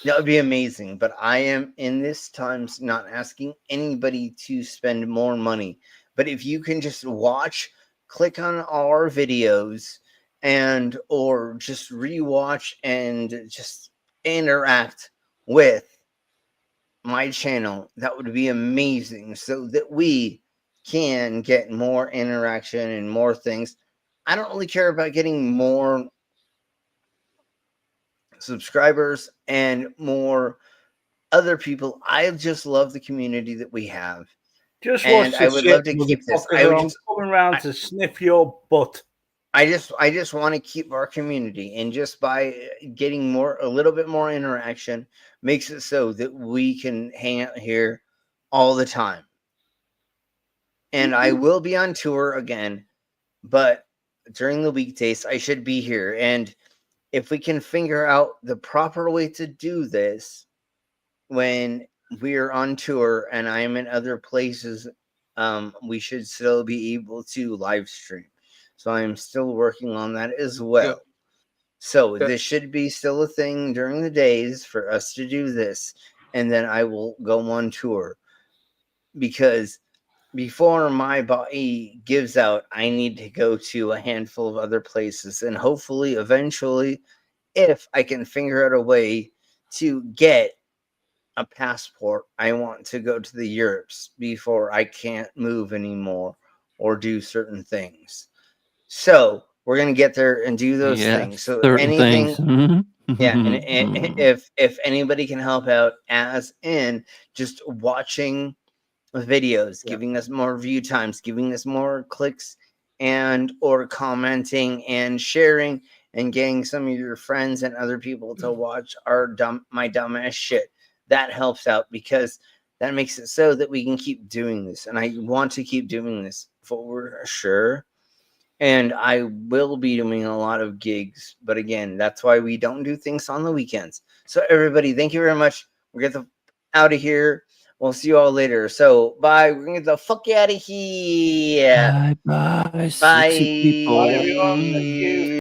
that would be amazing. But I am in this times not asking anybody to spend more money. But if you can just watch, click on our videos, and or just rewatch and just interact with my channel, that would be amazing, so that we can get more interaction and more things. I don't really care about getting more subscribers and more other people. I just love the community that we have. Just and watch I the would shit, love to keep this. I would I'm just coming round to sniff your butt. I just want to keep our community, and just by getting a little bit more interaction makes it so that we can hang out here all the time. And I will be on tour again, but during the weekdays I should be here. And if we can figure out the proper way to do this when we're on tour and I'm in other places, we should still be able to live stream. So I'm still working on that as well. Yeah. So this should be still a thing during the days for us to do this, and then I will go on tour, because before my body gives out, I need to go to a handful of other places, and hopefully eventually, if I can figure out a way to get a passport, I want to go to the Europes before I can't move anymore or do certain things. So we're gonna get there and do those things. So anything, yeah. And if anybody can help out, as in just watching videos, giving us more view times, giving us more clicks, and or commenting and sharing, and getting some of your friends and other people to watch my dumbass shit, that helps out, because that makes it so that we can keep doing this. And I want to keep doing this for sure. And I will be doing a lot of gigs, but again, that's why we don't do things on the weekends. So everybody, thank you very much. We're gonna get out of here. We'll see you all later. So bye. We're gonna get the fuck out of here. Bye. Bye. Sexy people. Bye, everyone. Thank you.